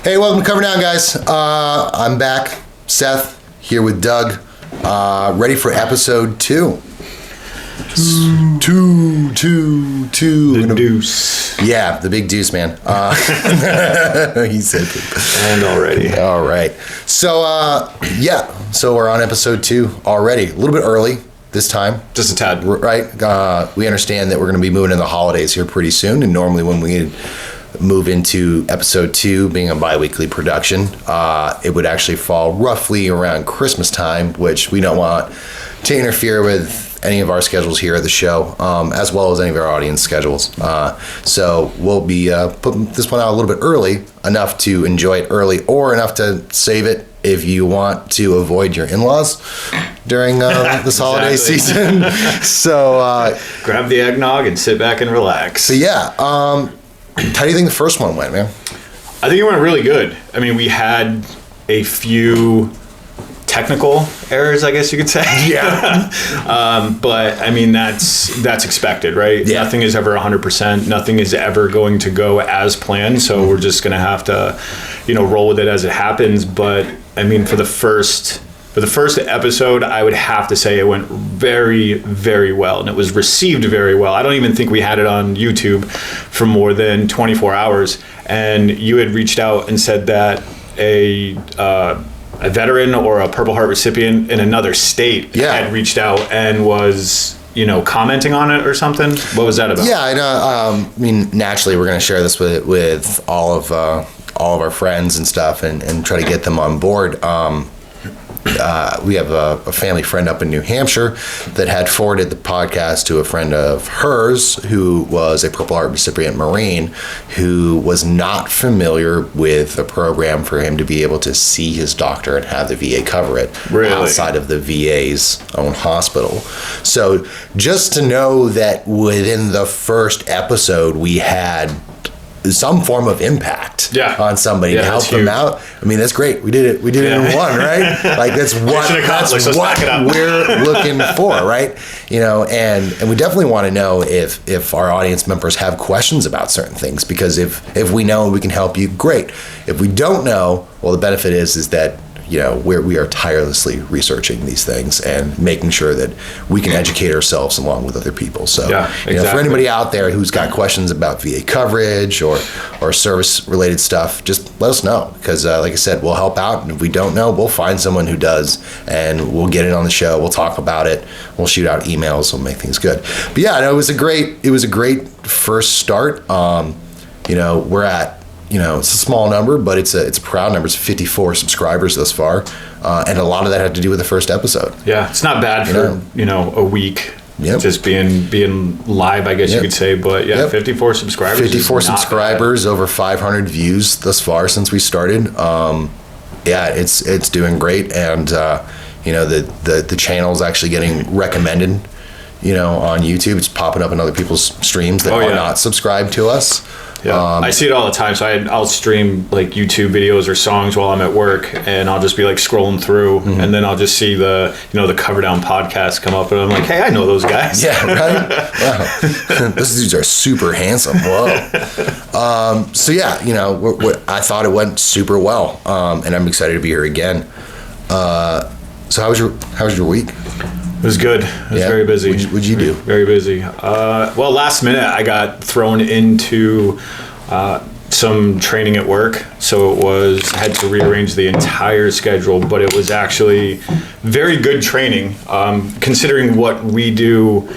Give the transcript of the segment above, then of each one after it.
Hey, welcome to Cover Down, guys. I'm back. Seth here with Doug, ready for episode 2. Two. The deuce. Yeah, the big deuce, man. He said it. And already. All right. So, so we're on episode 2 already. A little bit early this time. Just a tad. Right. We understand that we're going to be moving into the holidays here pretty soon, and normally when we move into episode 2 being a bi-weekly production, it would actually fall roughly around Christmas time, which we don't want to interfere with any of our schedules here at the show, as well as any of our audience schedules. So we'll be putting this one out a little bit early, enough to enjoy it early, or enough to save it if you want to avoid your in-laws during this holiday season. So grab the eggnog and sit back and relax. So yeah. How do you think the first one went, man? I think it went really good. I mean, we had a few technical errors, I guess you could say. Yeah. But I mean, that's expected, right? Yeah. Nothing is ever 100%. Nothing is ever going to go as planned. So we're just going to have to, roll with it as it happens. But I mean, for the first episode, I would have to say it went very, very well, and it was received very well. I don't even think we had it on YouTube for more than 24 hours, and you had reached out and said that a veteran or a Purple Heart recipient in another state had reached out and was commenting on it or something. What was that about? Yeah, I know. I mean, naturally, we're going to share this with all of our friends and stuff, and try to get them on board. We have a family friend up in New Hampshire that had forwarded the podcast to a friend of hers who was a Purple Heart recipient Marine who was not familiar with the program for him to be able to see his doctor and have the VA cover it outside of the VA's own hospital. So just to know that within the first episode we had some form of impact on somebody to help them out. I mean, that's great. We did it in one, right? Like that's what we're looking for, right? And we definitely want to know if our audience members have questions about certain things, because if we know and we can help you, great. If we don't know, well, the benefit is that we are tirelessly researching these things and making sure that we can educate ourselves along with other people. So, for anybody out there who's got questions about VA coverage or service-related stuff, just let us know, because, like I said, we'll help out. And if we don't know, we'll find someone who does, and we'll get it on the show. We'll talk about it. We'll shoot out emails. We'll make things good. But yeah, no, it was a great first start. We're at, it's a small number, but it's a proud number. It's 54 subscribers thus far, and a lot of that had to do with the first episode. Yeah, it's not bad for a week. Yep. Just being live, I guess you could say. But 54 subscribers. 54 subscribers, over 500 views thus far since we started. It's doing great, and the channel is actually getting recommended. On YouTube, it's popping up in other people's streams that are not subscribed to us. Yeah, I see it all the time. So I'll stream like YouTube videos or songs while I'm at work, and I'll just be like scrolling through, and then I'll just see the Cover Down podcast come up, and I'm like, hey, I know those guys. Yeah, right. Wow, those dudes are super handsome. Whoa. So yeah, I thought it went super well, and I'm excited to be here again. So how was your week? It was good. It was very busy. What'd you do? Very busy. Well, last minute I got thrown into some training at work, so had to rearrange the entire schedule, but it was actually very good training, considering what we do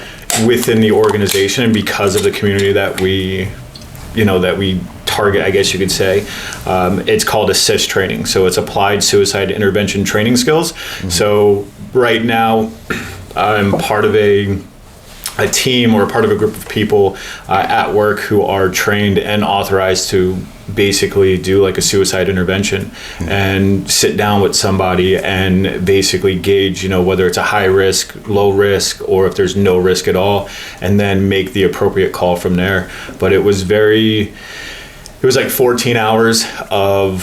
within the organization and because of the community that we target, I guess you could say. It's called assist training, so it's applied suicide intervention training skills. So right now I'm part of a team or part of a group of people at work who are trained and authorized to basically do like a suicide intervention and sit down with somebody and basically gauge, whether it's a high risk, low risk, or if there's no risk at all, and then make the appropriate call from there. But it was like 14 hours of,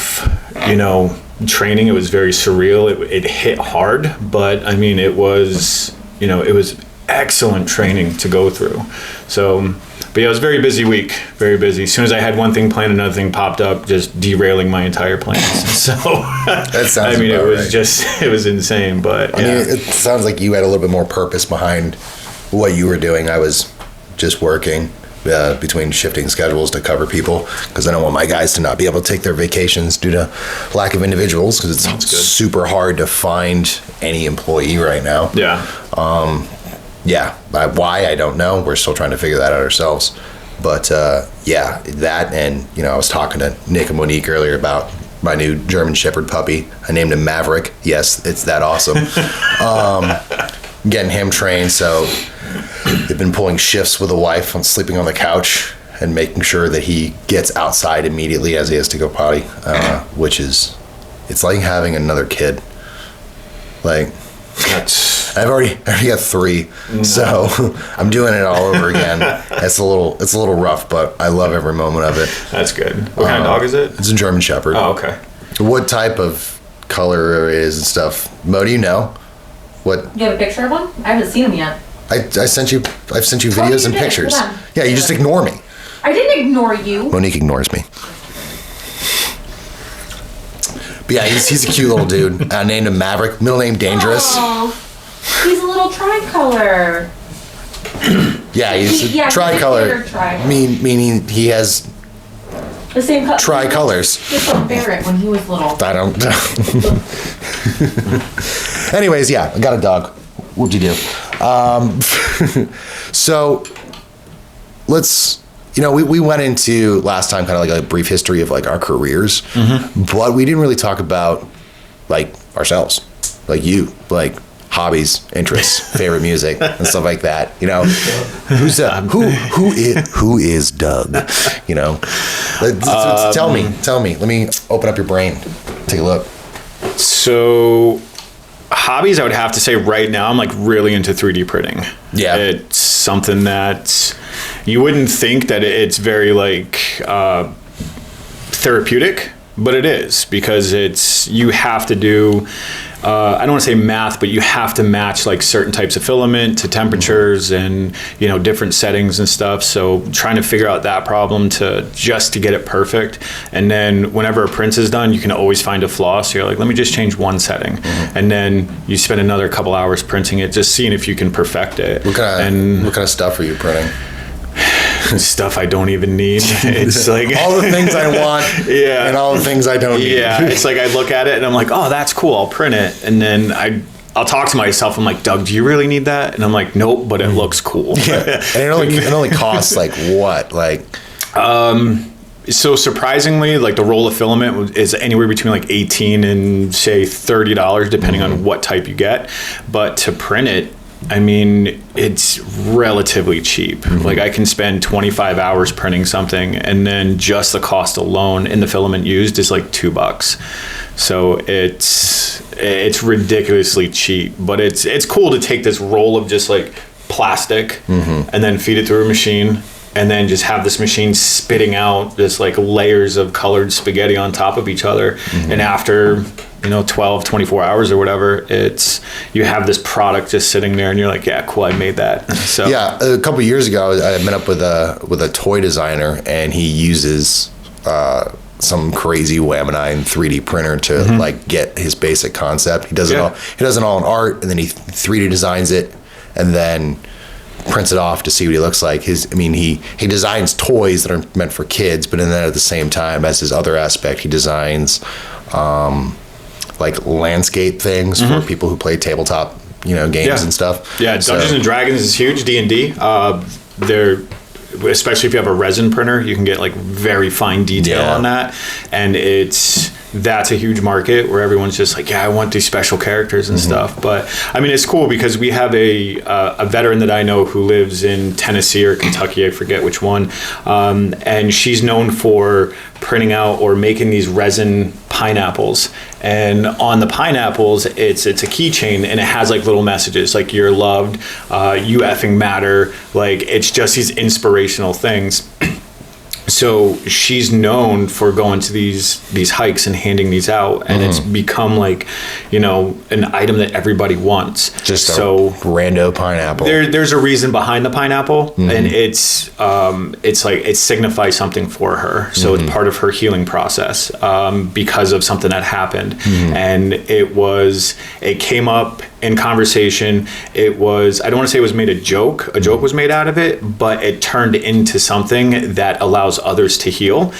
training. It was very surreal. It hit hard, but I mean, it was excellent training to go through. So, but yeah, it was a very busy week, very busy. As soon as I had one thing planned, another thing popped up, just derailing my entire plans. So, that sounds it was right. it was insane, but I mean, it sounds like you had a little bit more purpose behind what you were doing. I was just working between shifting schedules to cover people because I don't want my guys to not be able to take their vacations due to lack of individuals because it's super hard to find any employee right now. Why, I don't know. We're still trying to figure that out ourselves. But that, and I was talking to Nick and Monique earlier about my new German Shepherd puppy. I named him Maverick. Yes, it's that awesome. Getting him trained, so they've been pulling shifts with the wife on sleeping on the couch and making sure that he gets outside immediately as he has to go potty, which is, it's like having another kid. Like, I've already got 3, so I'm doing it all over again. It's a little rough, but I love every moment of it. That's good. What kind of dog is it? It's a German Shepherd. Oh, okay. What type of color it is and stuff? Mo, do you know? What? You have a picture of one? I haven't seen them yet. I've sent you videos and did. pictures. Hold on. Yeah, you just ignore me. I didn't ignore you. Monique ignores me. But yeah, he's a cute little dude. I named him Maverick. Middle name Dangerous. Oh, he's a little tricolor. Yeah, he's tricolor. Meaning he has the same color. Tricolors. Just like Barrett when he was little. I don't know. Anyways, yeah, I got a dog. What'd you do? So let's, we went into last time kind of like a brief history of like our careers, but we didn't really talk about like ourselves, like you, like hobbies, interests, favorite music and stuff like that. Who is Doug? Tell me. Let me open up your brain. Take a look. So hobbies, I would have to say right now I'm like really into 3D printing. Yeah. It's something that you wouldn't think that it's very like therapeutic, but it is, because you have to do I don't want to say math, but you have to match like certain types of filament to temperatures and different settings and stuff. So trying to figure out that problem to get it perfect, and then whenever a print is done, you can always find a flaw. So you're like, let me just change one setting, and then you spend another couple hours printing it, just seeing if you can perfect it. What kind of stuff are you printing? Stuff I don't even need. It's like all the things I want, and all the things I don't need. Yeah, it's like I look at it and I'm like, oh, that's cool, I'll print it, and then I'll talk to myself. I'm like, Doug, do you really need that? And I'm like, nope, but it looks cool. Yeah. And it only costs like what, like. So surprisingly, like the roll of filament is anywhere between like $18 and say $30, depending on what type you get. But to print it, I mean, it's relatively cheap. Like I can spend 25 hours printing something, and then just the cost alone in the filament used is like $2. So it's ridiculously cheap, but it's cool to take this roll of just like plastic and then feed it through a machine, and then just have this machine spitting out just like layers of colored spaghetti on top of each other. And after 12, 24 hours or whatever, you have this product just sitting there, and you're like, yeah, cool, I made that. So yeah, a couple of years ago, I met up with a toy designer, and he uses some crazy laminine 3D printer to like get his basic concept. He does it all. He does it all in art, and then he 3D designs it, and then prints it off to see what he looks like. He designs toys that are meant for kids, but then at the same time, as his other aspect, he designs like landscape things for people who play tabletop, games and stuff. Yeah, Dungeons and Dragons is huge. D&D. They're, especially if you have a resin printer, you can get like very fine detail on that, and that's a huge market where everyone's just like, I want these special characters and stuff. But I mean, it's cool because we have a veteran that I know who lives in Tennessee or Kentucky, I forget which one, and she's known for printing out or making these resin pineapples. And on the pineapples, it's a keychain, and it has like little messages like "you're loved," "you effing matter." Like, it's just these inspirational things. So she's known for going to these hikes and handing these out, and it's become like, an item that everybody wants. Just a rando pineapple. There's a reason behind the pineapple, and it's like it signifies something for her. So it's part of her healing process because of something that happened, and it came up in conversation. I don't want to say it was made a joke. A joke was made out of it, but it turned into something that allows others to heal,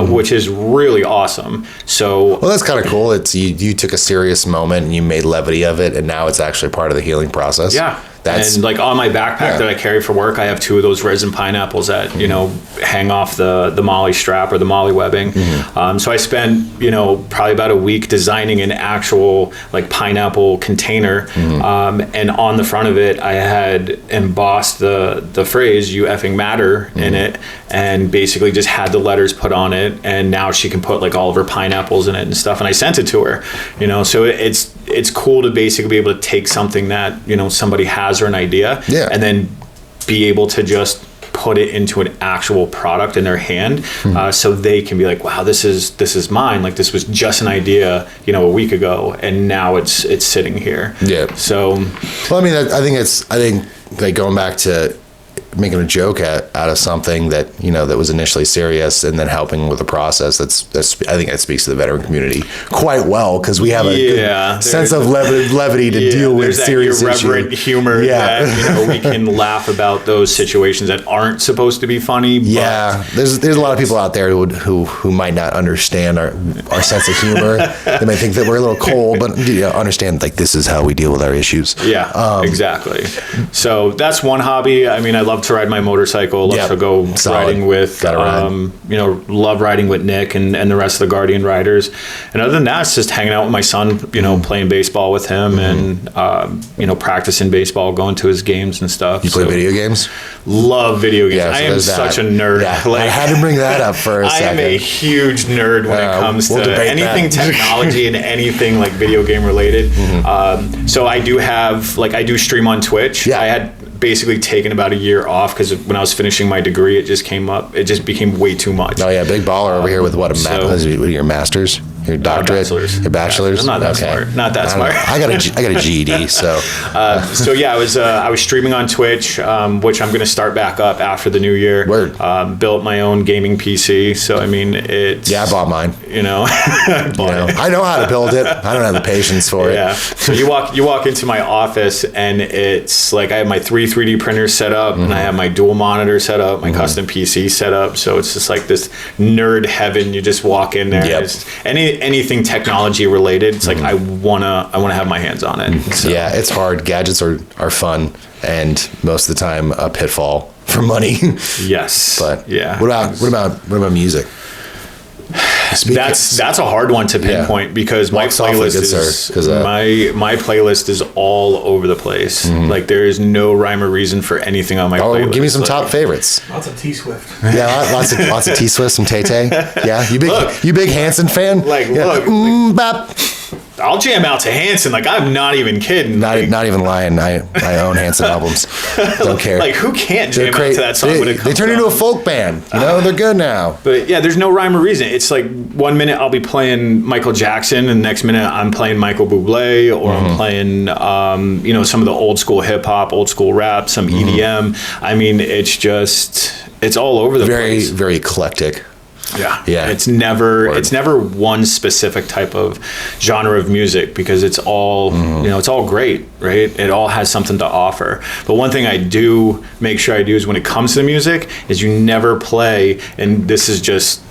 which is really awesome. So, well, that's kind of cool. It's you took a serious moment and you made levity of it, and now it's actually part of the healing process. Yeah. And like on my backpack that I carry for work, I have 2 of those resin pineapples that, hang off the molly strap or the molly webbing. So I spent, probably about a week designing an actual like pineapple container. And on the front of it, I had embossed the phrase "you effing matter" in it, and basically just had the letters put on it. And now she can put like all of her pineapples in it and stuff. And I sent it to her, so it's cool to basically be able to take something that, somebody has or an idea, and then be able to just put it into an actual product in their hand, so they can be like, wow, this is mine. Like, this was just an idea, a week ago, and now it's sitting here. Yeah. So, well, I mean, I think like going back to making a joke out of something that that was initially serious, and then helping with the process. That's I think that speaks to the veteran community quite well, because we have a good sense of levity to deal with serious issues. Irreverent humor that we can laugh about those situations that aren't supposed to be funny. But there's a lot of people out there who might not understand our sense of humor. They might think that we're a little cold, but understand like this is how we deal with our issues. Exactly. So that's one hobby. I mean, I love to ride my motorcycle. Love to go riding with, love riding with Nick and the rest of the Guardian riders. And other than that, it's just hanging out with my son, playing baseball with him and, practicing baseball, going to his games and stuff. You play video games? Love video games. I am such a nerd. Yeah. I had to bring that up for a second. I am a huge nerd when it comes to anything technology and anything like video game related. So I do stream on Twitch. I had basically taken about a year off because when I was finishing my degree, it just became way too much. Oh yeah, big baller over here with what are your masters? Your doctorate? Your bachelor's? I'm not that smart. Not that smart. I got a GED, so. I was streaming on Twitch, which I'm going to start back up after the new year. Word. Built my own gaming PC, so I mean it's. Yeah, I bought mine. I know how to build it. I don't have the patience for it. Yeah. So you walk into my office, and it's like I have my 3D printers set up, and I have my dual monitor set up, my custom PC set up. So it's just like this nerd heaven. You just walk in there. Yep. Anything technology related, it's like I wanna have my hands on it. So. Yeah, it's hard. Gadgets are fun, and most of the time a pitfall for money. Yes. But what about music? That's a hard one to pinpoint because my playlist my playlist is all over the place. Like there is no rhyme or reason for anything on my playlist. Give me some top favorites. Lots of T-Swift. Yeah, lots of T-Swift, some Tay-Tay. Yeah, you big Hanson fan? Look. I'll jam out to Hanson. Like, I'm not even kidding. Not even lying. I own Hanson albums. Don't care. Like, who can't jam out to that song when it comes They turn into a folk band. They're good now. But yeah, there's no rhyme or reason. It's like 1 minute I'll be playing Michael Jackson, and the next minute I'm playing Michael Bublé, or I'm playing, some of the old school hip hop, old school rap, some EDM. I mean, it's all over the place. Very eclectic. Yeah. It's never one specific type of genre of music, because it's all, it's all great, right? It all has something to offer. But one thing I do make sure I do is when it comes to music is you never play, and this is just,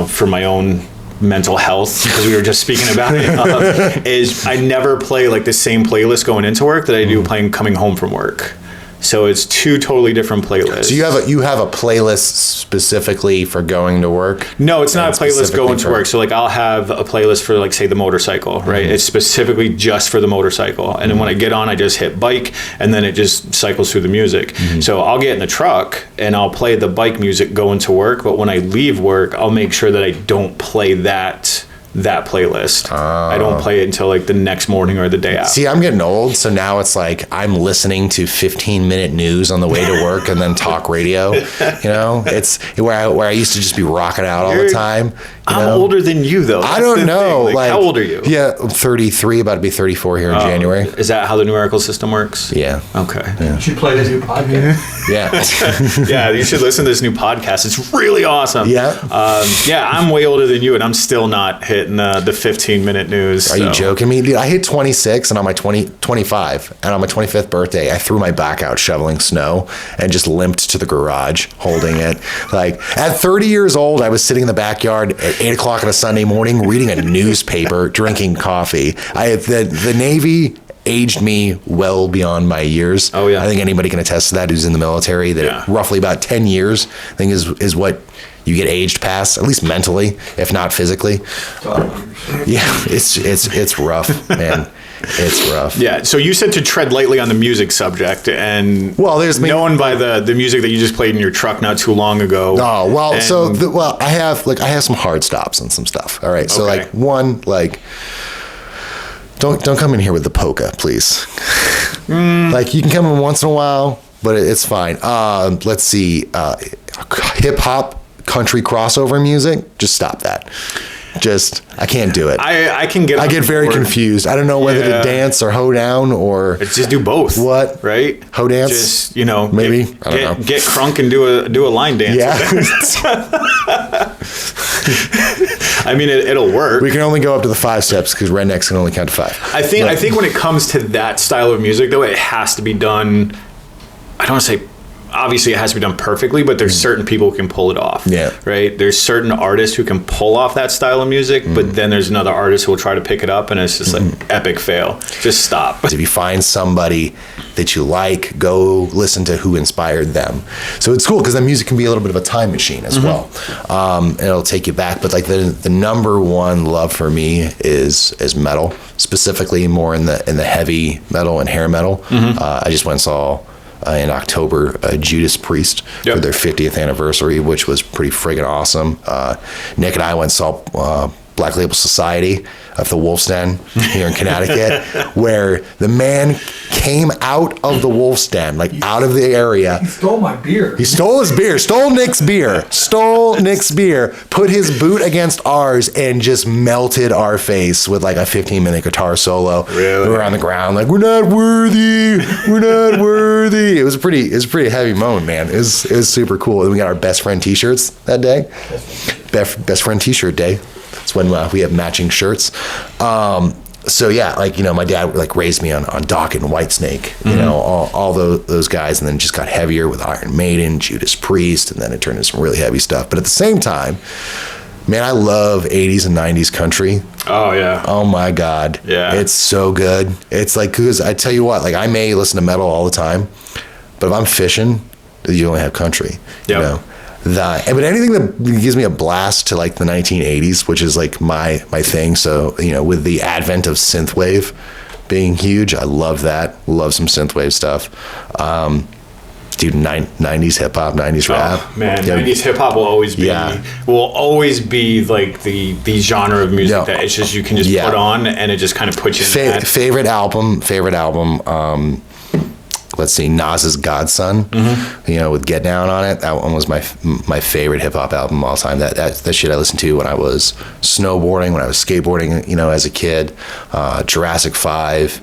for my own mental health, because we were just speaking about it, is I never play like the same playlist going into work that I do playing coming home from work. So it's two totally different playlists. So you have a playlist specifically for going to work? No, it's not a playlist going to work. So like I'll have a playlist for like say the motorcycle, right? It's specifically just for the motorcycle. And then when I get on, I just hit bike, and then it just cycles through the music. So I'll get in the truck and I'll play the bike music going to work. But when I leave work, I'll make sure that I don't play that playlist. I don't play it until like the next morning or the day after. See, I'm getting old, so now it's like I'm listening to 15-minute news on the way to work and then talk radio. It's where I used to just be rocking out all the time. I'm older than you, though. I don't know. Like, how old are you? Yeah, I'm 33, about to be 34 here in January. Is that how the numerical system works? Yeah. Okay. You should play this new podcast. Yeah. Yeah, you should listen to this new podcast. It's really awesome. Yeah. I'm way older than you, and I'm still not hitting the 15-minute news. Are you joking me? Dude, I hit 26 and on my 25 and on my 25th birthday, I threw my back out shoveling snow and just limped to the garage holding it. Like at 30 years old, I was sitting in the backyard at 8 o'clock on a Sunday morning, reading a newspaper, drinking coffee. The Navy aged me well beyond my years. Oh yeah. I think anybody can attest to that who's in the military, that roughly about 10 years, I think is what you get aged past, at least mentally, if not physically. Yeah, it's rough, man. It's rough. Yeah, so you said to tread lightly on the music subject, and there's known by the music that you just played in your truck not too long ago. Oh well, I have some hard stops on some stuff. All right, so Okay. don't come in here with the polka, please. Like you can come in once in a while, but it's fine. Let's see, hip hop, country crossover music. Just stop that. I can't do it. I can get. I get very confused. I don't know whether to dance or hoe down or just do both. What? Right? Hoe dance? Just maybe. I don't know. Get crunk and do a line dance. Yeah. I mean, it'll work. We can only go up to the 5 steps because rednecks can only count to 5. I think when it comes to that style of music, though, it has to be done. I don't want to say. Obviously, it has to be done perfectly, but there's certain people who can pull it off. Yeah. Right? There's certain artists who can pull off that style of music, but then there's another artist who will try to pick it up, and it's just like epic fail. Just stop. If you find somebody that you like, go listen to who inspired them. So it's cool because that music can be a little bit of a time machine as well. It'll take you back, but like the number one love for me is metal, specifically more in the heavy metal and hair metal. I just went and saw. In October, Judas Priest for their 50th anniversary, which was pretty friggin' awesome. Nick and I went and saw Black Label Society of the Wolf's Den here in Connecticut, where the man came out of the Wolf's Den, like out of the area. He stole my beer. He stole his beer, stole Nick's beer, put his boot against ours, and just melted our face with like a 15-minute guitar solo. Really? We were on the ground like, we're not worthy. It was a pretty heavy moment, man. It was super cool. And we got our best friend t-shirts that day. Best friend t-shirt day. That's when we have matching shirts. So yeah, like, my dad like raised me on Dokken and Whitesnake, all those guys, and then just got heavier with Iron Maiden, Judas Priest, and then it turned into some really heavy stuff. But at the same time, man, I love 80s and 90s country. Oh yeah. Oh my God. Yeah. It's so good. It's like, cause I tell you what, like I may listen to metal all the time, but if I'm fishing, you only have country, but anything that gives me a blast to like the 1980s, which is like my thing. So, with the advent of synthwave being huge, I love that. Love some synthwave stuff. Dude, 90s hip hop, 90s rap. Oh, man, 90s hip hop will always be like the genre of music that it's just you can just put on and it just kind of puts you in that. Favorite album. Let's see, Nas's Godson, with Get Down on it. That one was my favorite hip hop album of all time. That shit I listened to when I was snowboarding, when I was skateboarding, as a kid. Jurassic 5.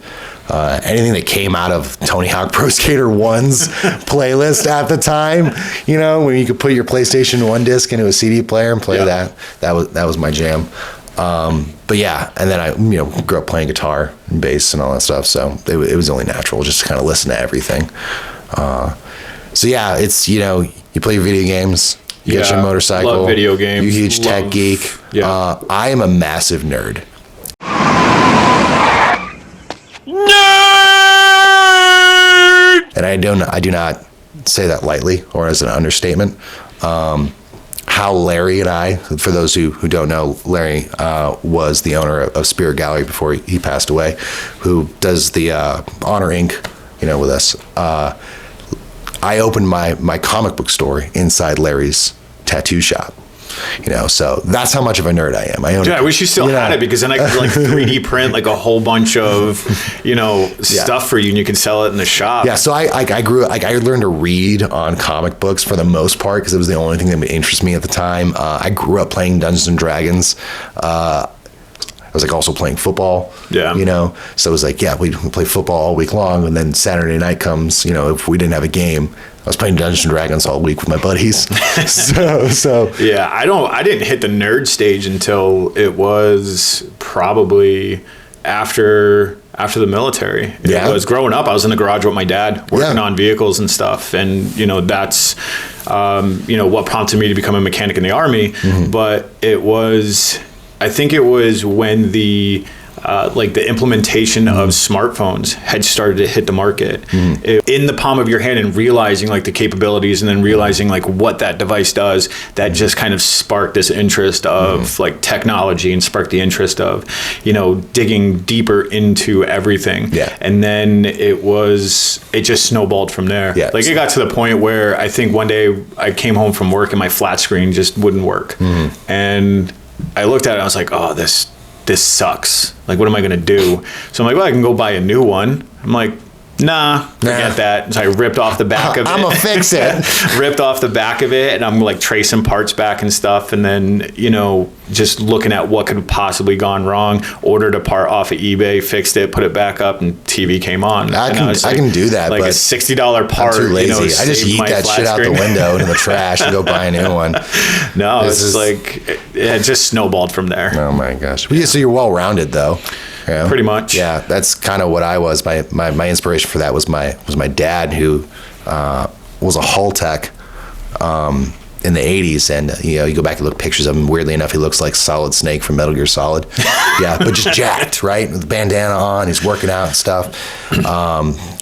anything that came out of Tony Hawk Pro Skater 1's playlist at the time, you know, when you could put your PlayStation 1 disc into a CD player and play that. That was my jam. But yeah, and then I, grew up playing guitar and bass and all that stuff. So it was only natural just to kind of listen to everything. So yeah, it's, you play your video games, you get your motorcycle. Love video games. You're a huge tech geek. Yeah. I am a massive nerd. And I do not say that lightly or as an understatement. How Larry and I, for those who don't know, Larry was the owner of Spirit Gallery before he passed away, who does the Honor Inc., with us. I opened my comic book store inside Larry's tattoo shop. So that's how much of a nerd I am. I wish you still had it, because then I could 3D print a whole bunch of, stuff for you, and you can sell it in the shop. Yeah. So I learned to read on comic books for the most part, because it was the only thing that would interest me at the time. I grew up playing Dungeons and Dragons. I was also playing football. Yeah. So it was we play football all week long, and then Saturday night comes, if we didn't have a game, I was playing Dungeons and Dragons all week with my buddies. so yeah, I didn't hit the nerd stage until it was probably after the military. It was growing up. I was in the garage with my dad working on vehicles and stuff, and that's what prompted me to become a mechanic in the Army. Mm-hmm. But I think it was when the implementation of smartphones had started to hit the market. Mm-hmm. In the palm of your hand, and realizing the capabilities, and then realizing what that device does, that just kind of sparked this interest of technology, and sparked the interest of digging deeper into everything. Yeah. And then it just snowballed from there. Yeah. It got to the point where I think one day I came home from work and my flat screen just wouldn't work. Mm-hmm. And I looked at it and I was like, oh, this sucks. What am I going to do? So I'm like, well, I can go buy a new one. I'm like, nah, forget that. So I ripped off the back of it. I'm going to fix it. Ripped off the back of it, and I'm tracing parts back and stuff. And then, just looking at what could have possibly gone wrong, ordered a part off of eBay, fixed it, put it back up, and TV came on. I can do that, but a $60 part. I'm too lazy. I just yeet that shit out the window into the trash and go buy a new one. No, it just snowballed from there. Oh my gosh. Yeah, so you're well-rounded though. Pretty much. Yeah, that's kind of what I was. My inspiration for that was my dad, who was a hull tech in the 80s, and you go back and look at pictures of him. Weirdly enough, he looks like Solid Snake from Metal Gear Solid. Yeah, but just jacked, right? With the bandana on, he's working out and stuff.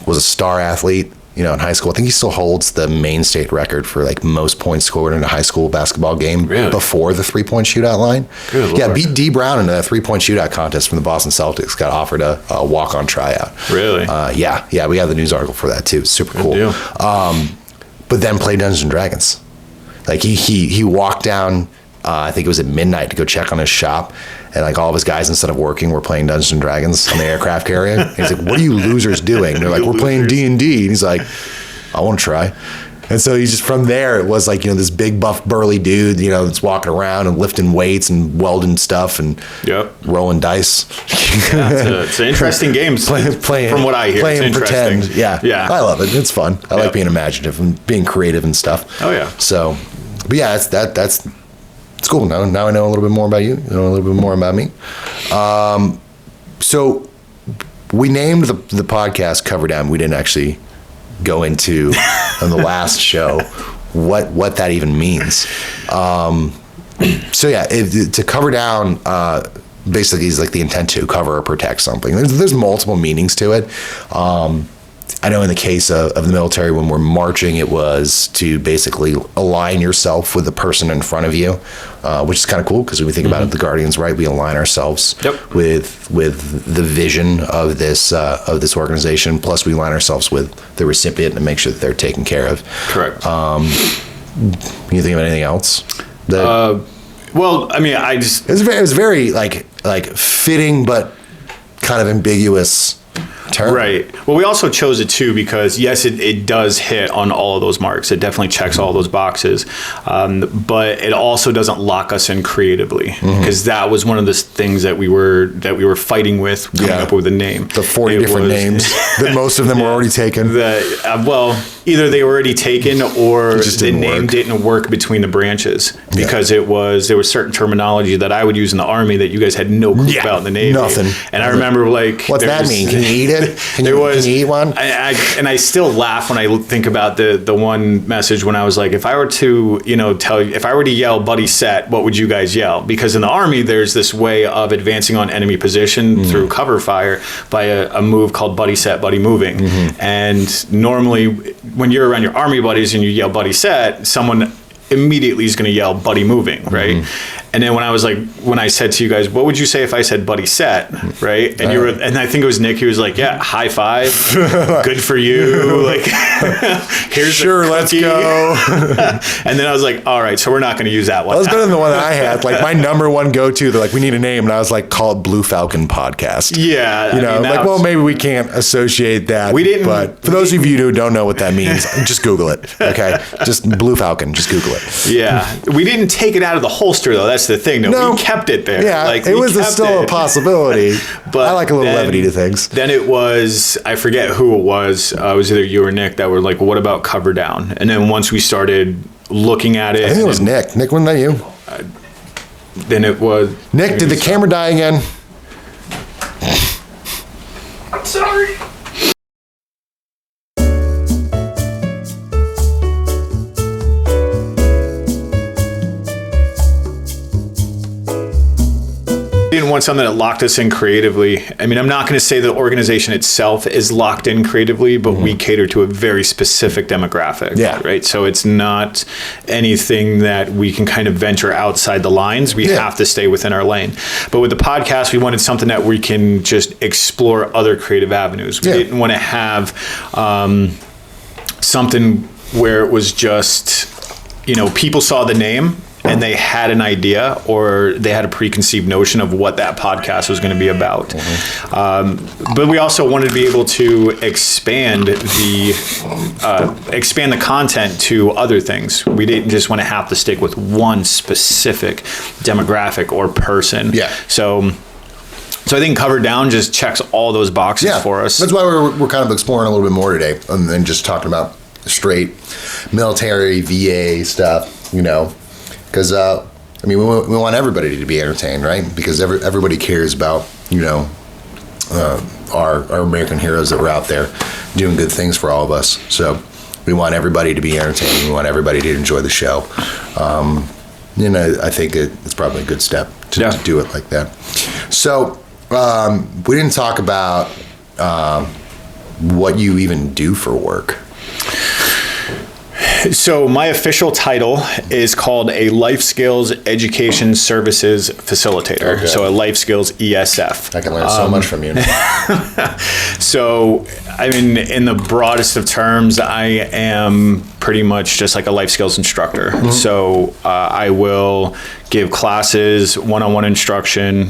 Was a star athlete, in high school. I think he still holds the Maine state record for most points scored in a high school basketball game before the 3-point shootout line. Good Lord. Beat D Brown in a 3-point shootout contest from the Boston Celtics. Got offered a walk-on tryout. Really? Yeah. We have the news article for that too. Super cool. Deal. But then played Dungeons and Dragons. He walked down. I think it was at midnight to go check on his shop, and all of his guys, instead of working, were playing Dungeons and Dragons on the aircraft carrier. And he's like, "What are you losers doing?" And they're like, "We're playing D&D." And he's like, "I want to try." And so he's just, from there, it was this big buff burly dude, that's walking around and lifting weights and welding stuff and rolling dice. It's an interesting game. Playing, from what I hear, playing pretend. Yeah, I love it. It's fun. I like being imaginative and being creative and stuff. Oh yeah. So, but yeah, that's. It's cool. Now I know a little bit more about you. You know a little bit more about me. So we named the podcast Cover Down. We didn't actually go into on the last show what that even means. So yeah, to cover down basically is the intent to cover or protect something. There's multiple meanings to it. I know in the case of the military, when we're marching, it was to basically align yourself with the person in front of you, which is kind of cool, because when we think about it, the Guardians, right? We align ourselves with the vision of this organization. Plus, we align ourselves with the recipient and make sure that they're taken care of. Correct. Can you think of anything else? Well, I mean, it was very like fitting, but kind of ambiguous. term. Right. Well, we also chose it too because yes, it does hit on all of those marks. It definitely checks all those boxes, but it also doesn't lock us in creatively because that was one of the things that we were fighting with coming up with a name. The 40 different names that most of them were already taken. Well, either they were already taken or the name didn't work between the branches because there was certain terminology that I would use in the Army that you guys had no clue about in the Navy. Nothing. And I remember like, what's that mean? Can you eat it? Can you eat one? I still laugh when I think about the one message when I was like, if I were to, if I were to yell buddy set, what would you guys yell? Because in the Army, there's this way of advancing on enemy position through cover fire by a move called buddy set, buddy moving. And normally when you're around your Army buddies and you yell buddy set, someone immediately is going to yell buddy moving, right? And then when I said to you guys, what would you say if I said buddy set, right? And and I think it was Nick, he was like, yeah, high five, good for you. Like, here's sure, let's go. And then I was like, all right, so we're not going to use that one. That was better than the one that I had. Like my number one go-to, they're like, we need a name. And I was like, call it Blue Falcon Podcast. Yeah. Well, maybe we can't associate that. We didn't. But for those of you who don't know what that means, just Google it. Okay. Just Blue Falcon. Just Google it. Yeah. We didn't take it out of the holster though. That's the thing. No, we kept it there. Yeah. It was still a possibility. But I like a little levity to things. Then it was, I forget who it was. It was either you or Nick that were like, what about cover down? And then once we started looking at it. I think it was Nick. Nick, wasn't that you? Then it was. Nick, did the camera die again? I'm sorry. Didn't want something that locked us in creatively. I mean, I'm not going to say the organization itself is locked in creatively, but we cater to a very specific demographic. Yeah. Right. So it's not anything that we can kind of venture outside the lines. We have to stay within our lane. But with the podcast, we wanted something that we can just explore other creative avenues. We didn't want to have something where it was just, people saw the name and they had an idea or they had a preconceived notion of what that podcast was going to be about. But we also wanted to be able to expand the content to other things. We didn't just want to have to stick with one specific demographic or person. Yeah. So I think Cover Down just checks all those boxes for us. That's why we're kind of exploring a little bit more today than just talking about straight military VA stuff, Because, we want everybody to be entertained, right? Because everybody cares about, our American heroes that were out there doing good things for all of us. So we want everybody to be entertained. We want everybody to enjoy the show. I think it's probably a good step to do it like that. So we didn't talk about what you even do for work. So my official title is called a Life Skills Education Services Facilitator. Okay. So a Life Skills ESF. I can learn so much from you. So, in the broadest of terms, I am pretty much just like a life skills instructor. Mm-hmm. So I will give classes, one-on-one instruction,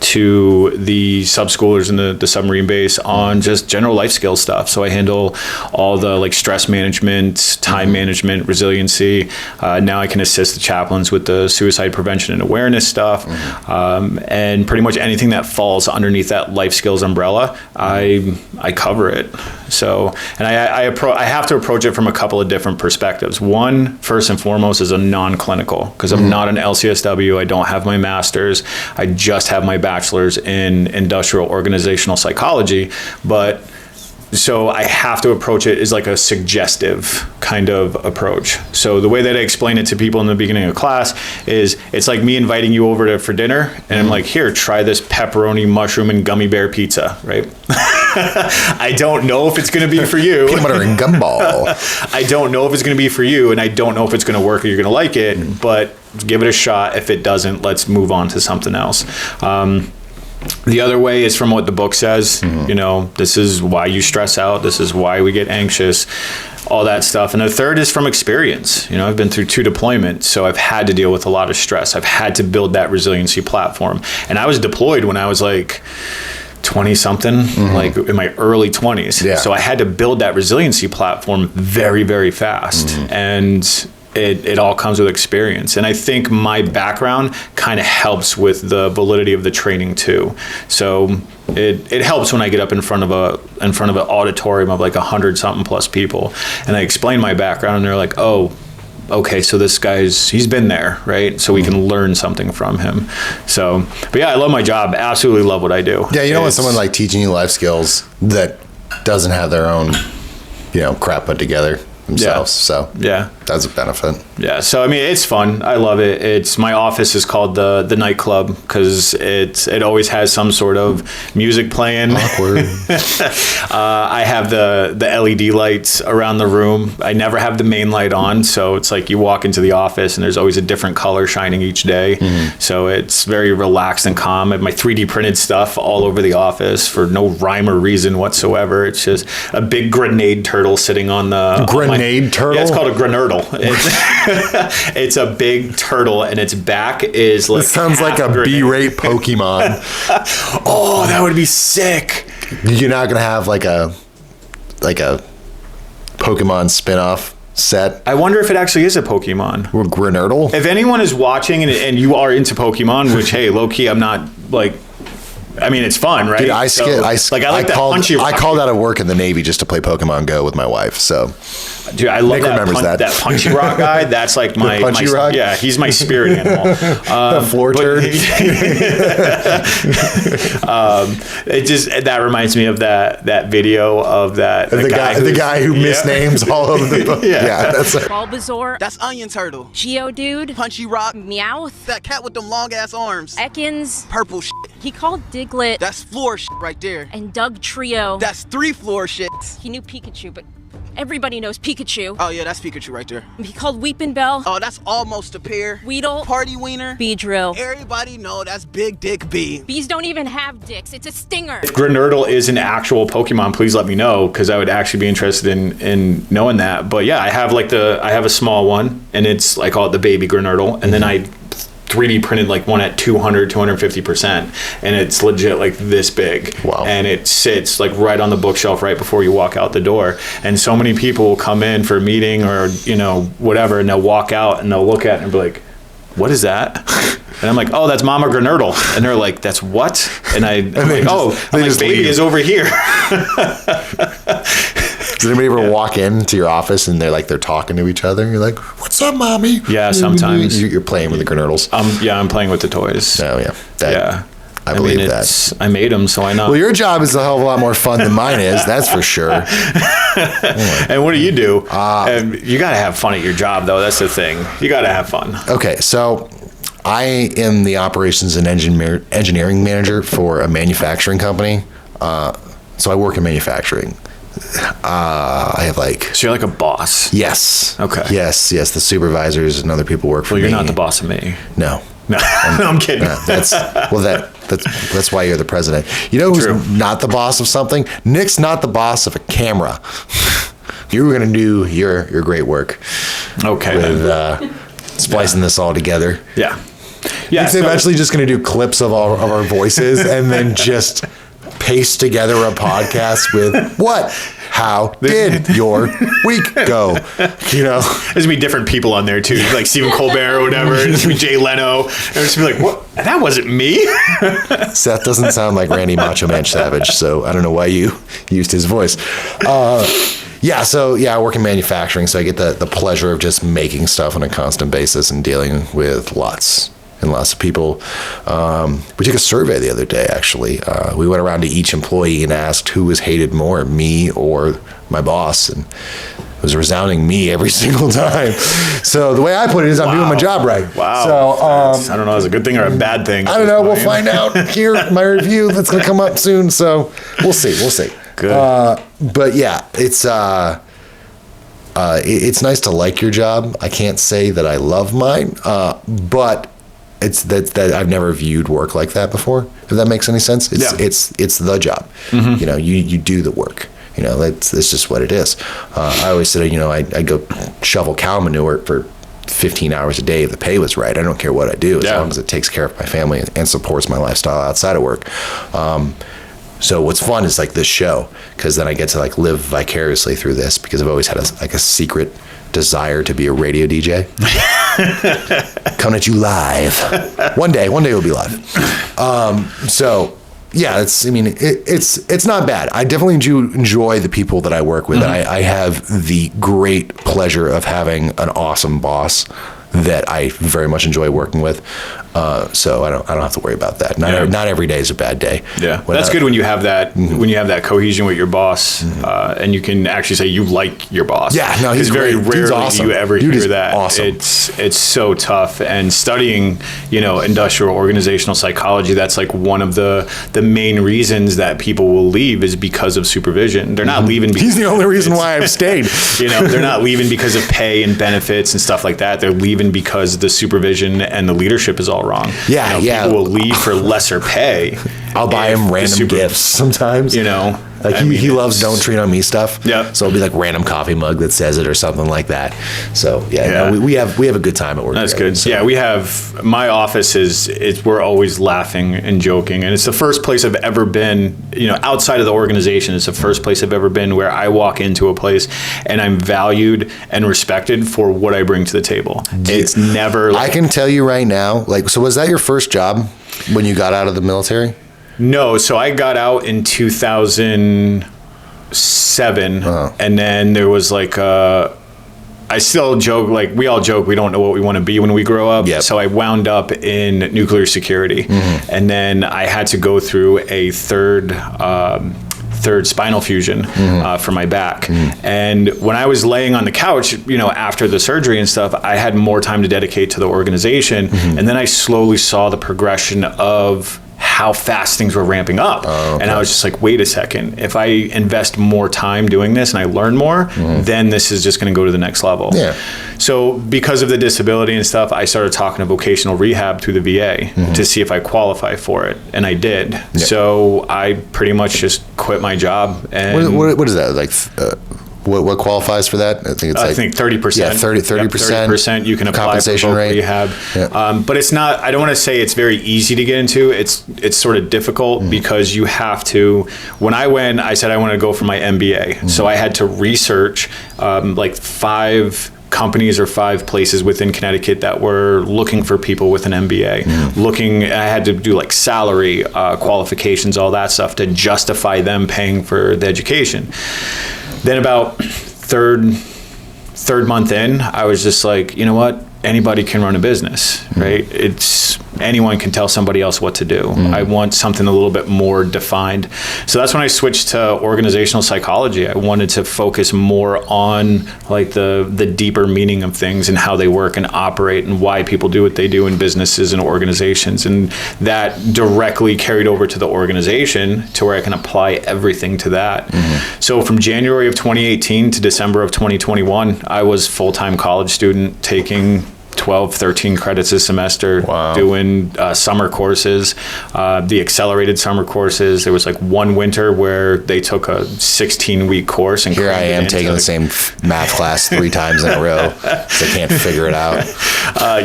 to the sub-schoolers in the submarine base on just general life skills stuff. So I handle all the stress management, time management, resiliency. Now I can assist the chaplains with the suicide prevention and awareness stuff. And pretty much anything that falls underneath that life skills umbrella, I cover it. So, and I have to approach it from a couple of different perspectives. One, first and foremost, is a non-clinical, because I'm not an LCSW. I don't have my master's. I just have my bachelor's in industrial organizational psychology. But so I have to approach it as like a suggestive kind of approach. So the way that I explain it to people in the beginning of class is it's like me inviting you over for dinner and I'm like, here, try this pepperoni, mushroom, and gummy bear pizza, right? I don't know if it's going to be for you. Peanut butter and gumball. I don't know if it's going to be for you, and I don't know if it's going to work or you're going to like it, but give it a shot. If it doesn't, let's move on to something else. The other way is from what the book says. This is why you stress out. This is why we get anxious, all that stuff. And the third is from experience. I've been through 2 deployments, so I've had to deal with a lot of stress. I've had to build that resiliency platform. And I was deployed when I was like 20 something, like in my early 20s. Yeah. So I had to build that resiliency platform very, very fast. And it all comes with experience. And I think my background kind of helps with the validity of the training too. So it helps when I get up in front of an auditorium of like 100 something plus people and I explain my background and they're like, oh, okay, so this he's been there, right? So we can learn something from him. So, but yeah, I love my job. Absolutely love what I do. Yeah, you don't want someone like teaching you life skills that doesn't have their own, crap put together themselves. So yeah, that's a benefit. Yeah, so I mean, it's fun. I love it. It's my office is called the nightclub because it always has some sort of music playing. Awkward. I have the LED lights around the room. I never have the main light on, so it's like you walk into the office and there's always a different color shining each day. So it's very relaxed and calm. I have my 3D printed stuff all over the office for no rhyme or reason whatsoever. It's just a big grenade turtle sitting on the Grenade turtle? Yeah, it's called a grenurdle. It's a big turtle, and its back is like. It sounds like a grenade. B-rate Pokemon. Oh, that would be sick. You're not gonna have like a Pokemon spin-off set. I wonder if it actually is a Pokemon. Or Grenurdle? If anyone is watching and you are into Pokemon, which hey, low key, I'm not like. I mean, it's fun, right? Dude, I like that punchy rock. I called out of work in the Navy just to play Pokemon Go with my wife. So, dude, I love Nick remembers that punchy rock guy. That's like my punchy rock? Yeah, he's my spirit animal. The floor turd. It just that reminds me of that video of the guy who misnames all of the. Yeah, that's like, Bulbasaur, That's Onion Turtle. Geodude, Punchy Rock. Meowth, That cat with them long ass arms. Ekans. Purple shit. He called Diglett That's floor shit right there. and Doug Trio. That's 3 floor shits. He knew Pikachu, but everybody knows Pikachu. Oh yeah, that's Pikachu right there. He called Weepin' Bell, Oh, that's almost a pair. Weedle, Party Wiener. Beedrill. Everybody know that's Big Dick B. Bees don't even have dicks. It's a stinger. If Grenurdle is an actual Pokemon, please let me know because I would actually be interested in knowing that. But yeah, I have a small one, and it's I call it the baby Grenurdle, and then I 3D printed like one at 250%, and it's legit like this big. Wow. And it sits like right on the bookshelf right before you walk out the door. And so many people will come in for a meeting or whatever, and they'll walk out and they'll look at it and be like, "What is that?" And I'm like, "Oh, that's Mama Grenurdle." And they're like, "That's what?" And I'm like, "Baby leave. is over here." does anybody ever walk into your office and they're talking to each other? And you're like, "What's up, mommy?" Yeah, sometimes. You're playing with the Grenurdles. I'm playing with the toys. Oh yeah. Yeah. I believe that. I made them, so why not? Well, your job is a hell of a lot more fun than mine is. That's for sure. And what do you do? You got to have fun at your job, though. That's the thing. You got to have fun. Okay, so I am the operations and engineering manager for a manufacturing company. So I work in manufacturing. I have So you're like a boss. Yes. Okay. Yes. The supervisors and other people work for me. Well, you're not the boss of me. No. No, I'm kidding. That's why you're the president. You know who's True. not the boss of something? Nick's not the boss of a camera. You were gonna do your great work Okay. with splicing this all together. Yeah. Yeah. He's eventually just gonna do clips of all of our voices and then just paste together a podcast with what? How did your week go? There's gonna be different people on there too, like Stephen Colbert or whatever. There's gonna be Jay Leno. And it's gonna be like, what? That wasn't me. Seth doesn't sound like Randy Macho Man Savage, so I don't know why you used his voice. I work in manufacturing, so I get the pleasure of just making stuff on a constant basis and dealing with lots and lots of people. We took a survey the other day, actually. We went around to each employee and asked who was hated more, me or my boss, and it was a resounding me every single time. So the way I put it is I'm doing my job right. Wow. So I don't know if it's a good thing or a bad thing. I don't know. We'll find out here in my review that's going to come up soon. So we'll see. Good. But yeah, it's nice to like your job. I can't say that I love mine, but it's that I've never viewed work like that before. If that makes any sense, it's the job. Mm-hmm. You do the work. That's just what it is. I always said, I go shovel cow manure for 15 hours a day if the pay was right. I don't care what I do as long as it takes care of my family and supports my lifestyle outside of work. So what's fun is like this show, because then I get to like live vicariously through this, because I've always had a secret desire to be a radio DJ. Coming at you live. One day we'll be live. So yeah, it's not bad. I definitely do enjoy the people that I work with. Mm-hmm. I have the great pleasure of having an awesome boss that I very much enjoy working with. So I don't have to worry about that. Not every day is a bad day. Yeah, that's good when you have that when you have that cohesion with your boss, and you can actually say you like your boss. Yeah, no, he's very great. Dude's rarely awesome. do you ever Dude hear is that. awesome. It's so tough. And studying, industrial organizational psychology, that's like one of the main reasons that people will leave is because of supervision. They're not leaving because He's the only reason why I've stayed. they're not leaving because of pay and benefits and stuff like that. They're leaving because the supervision and the leadership is all wrong. Yeah, yeah. People will leave for lesser pay. I'll buy him random gifts sometimes. Like he loves "Don't Treat on Me" stuff. Yeah. So it'll be like random coffee mug that says it or something like that. So Yeah. no, we have a good time at work. That's together, good. so. Yeah, we have, my office is we're always laughing and joking, and it's the first place I've ever been, outside of the organization. It's the first place I've ever been where I walk into a place and I'm valued and respected for what I bring to the table. It's never I can tell you right now, so was that your first job when you got out of the military? No, so I got out in 2007, and then there was I still joke, we all joke, we don't know what we want to be when we grow up. Yep. So I wound up in nuclear security, and then I had to go through a third spinal fusion for my back. And when I was laying on the couch, after the surgery and stuff, I had more time to dedicate to the organization. And then I slowly saw the progression of how fast things were ramping up. Oh, okay. And I was just like, wait a second, if I invest more time doing this and I learn more, then this is just going to go to the next level. Yeah. So because of the disability and stuff, I started talking to vocational rehab through the VA to see if I qualify for it. And I did. Yeah. So I pretty much just quit my job. And what is that? What qualifies for that? I think it's I think 30%. Yeah, 30%. 30% you can apply compensation for rate. Rehab. Yeah. But it's not, I don't want to say it's very easy to get into. It's sort of difficult because you have to, when I went, I said I want to go for my MBA. So I had to research 5 companies or 5 places within Connecticut that were looking for people with an MBA. I had to do salary, qualifications, all that stuff to justify them paying for the education. Then about third month in, I was just like, you know what? Anybody can run a business, right? Anyone can tell somebody else what to do. I want something a little bit more defined. So that's when I switched to organizational psychology. I wanted to focus more on the deeper meaning of things and how they work and operate and why people do what they do in businesses and organizations. And that directly carried over to the organization to where I can apply everything to that. So from January of 2018 to December of 2021, I was full-time college student taking 12, 13 credits a semester, doing summer courses, the accelerated summer courses. There was one winter where they took a 16-week course. And here I am taking the same math class 3 times in a row because I can't figure it out.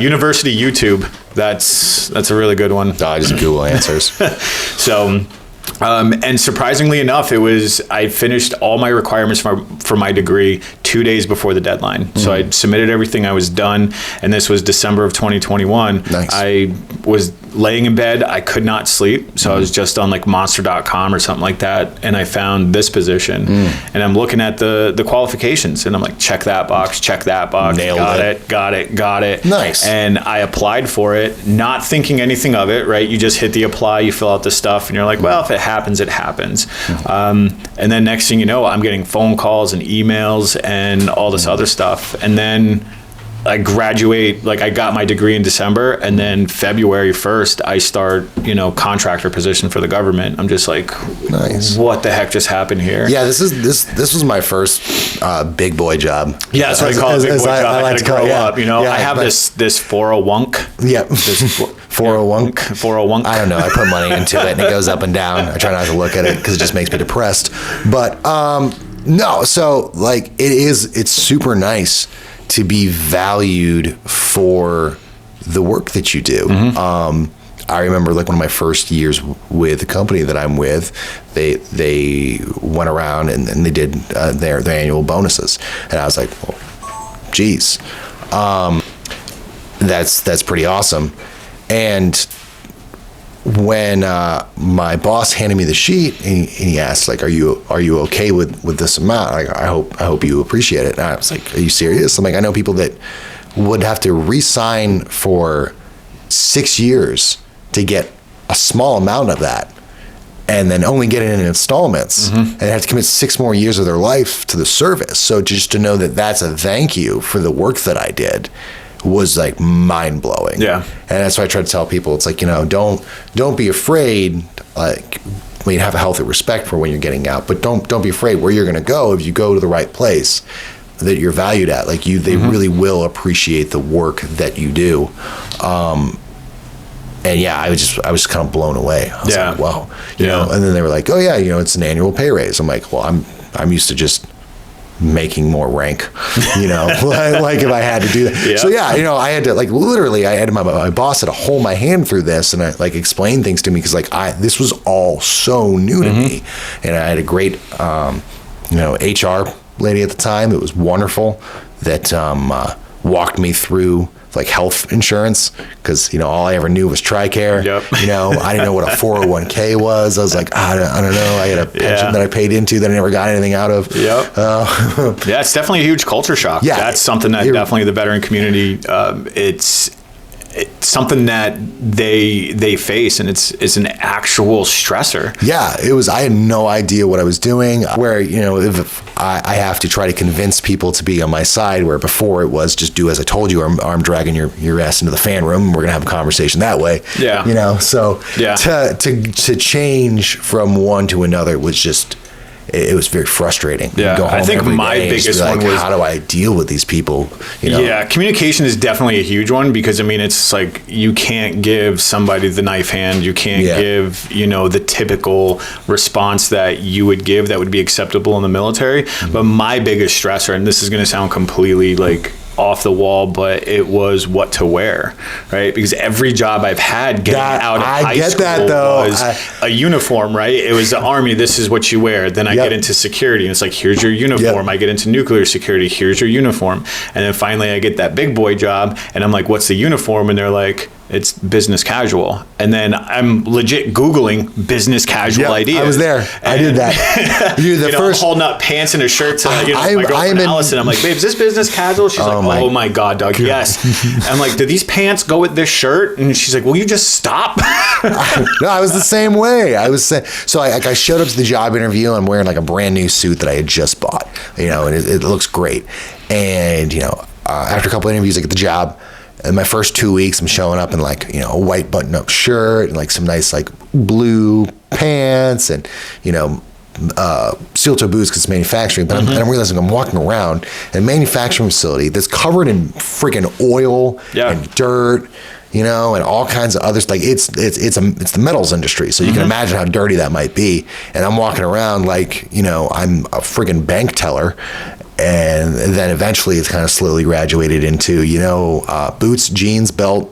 University YouTube, that's a really good one. Oh, I just Google answers. So... and surprisingly enough, I finished all my requirements for my degree 2 days before the deadline. So I submitted everything, I was done, and this was December of 2021. Nice. I was laying in bed, I could not sleep, so I was just on monster.com or something like that, and I found this position. And I'm looking at the qualifications, and I'm like, check that box, Nailed got it. Nice. And I applied for it, not thinking anything of it, right? You just hit the apply, you fill out the stuff, and you're like, well, if it happens, it happens. And then next thing you know, I'm getting phone calls and emails and all this other stuff. And then I graduate, I got my degree in December, and then February 1st, I start, contractor position for the government. I'm just like, nice. What the heck just happened here? Yeah, this was my first big boy job. Yeah, that's what I call it, big boy job. I like to grow up, Yeah, I have this 401k. Yeah, 401k. 401k. I don't know. I put money into it, and it goes up and down. I try not to look at it because it just makes me depressed. But no, so it's super nice to be valued for the work that you do. I remember like one of my first years with the company that I'm with, they went around and they did their annual bonuses, and I was like, well, geez, that's pretty awesome. And when my boss handed me the sheet, and he asked, like, are you okay with this amount? Like, I hope you appreciate it. And I was like, are you serious? I'm like, I know people that would have to re-sign for 6 years to get a small amount of that, and then only get it in installments, and have to commit 6 more years of their life to the service. So just to know that that's a thank you for the work that I did was like mind blowing. Yeah. And that's why I try to tell people, it's like, don't be afraid, like, have a healthy respect for when you're getting out, but don't be afraid where you're going to go. If you go to the right place that you're valued at, like they really will appreciate the work that you do. And yeah, I was kind of blown away. I was like, wow, you know, and then they were like, oh yeah, it's an annual pay raise. I'm like, well, I'm used to just making more rank, like if I had to do that. Yeah. So yeah, I had to, like, literally I had my boss had to hold my hand through this and like explain things to me, because like this was all so new to me. And I had a great HR lady at the time. It was wonderful that walked me through like health insurance, because all I ever knew was TRICARE. Yep. I didn't know what a 401k was. I was like, I don't know. I had a pension that I paid into that I never got anything out of. Yep. Yeah, it's definitely a huge culture shock. Yeah, that's something that definitely the veteran community, it's something that they face, and it's an actual stressor. Yeah, it was. I had no idea what I was doing. Where if I have to try to convince people to be on my side, where before it was just do as I told you, or I'm dragging your ass into the fan room, and we're gonna have a conversation that way. Yeah. So to change from one to another was just. It was very frustrating. Yeah, I think my biggest one was, how do I deal with these people? Yeah, communication is definitely a huge one, because it's like you can't give somebody the knife hand. You can't give the typical response that you would give that would be acceptable in the military. But my biggest stressor, and this is going to sound completely like off the wall, but it was what to wear, right? Because every job I've had getting out of high school was a uniform, right? It was the Army, this is what you wear. Then I get into security, and it's like, here's your uniform. I get into nuclear security, here's your uniform. And then finally I get that big boy job, and I'm like, what's the uniform? And they're like, it's business casual. And then I'm legit Googling business casual ideas. I was there. I did that. I'm holding up pants and a shirt to my girlfriend Allison. I'm like, babe, is this business casual? She's like, oh my God, Doug, yes. I'm like, do these pants go with this shirt? And she's like, will you just stop? No, I was the same way. So I showed up to the job interview, and I'm wearing like a brand new suit that I had just bought, and it looks great. And, after a couple of interviews, I get the job. In my first 2 weeks, I'm showing up in like, a white button-up shirt and like some nice like blue pants and, steel-toe boots because it's manufacturing. But I'm realizing I'm walking around in a manufacturing facility that's covered in freaking oil and dirt, and all kinds of others. Like it's the metals industry, so you can imagine how dirty that might be. And I'm walking around like, I'm a friggin' bank teller. And then eventually it's kind of slowly graduated into, boots, jeans, belt,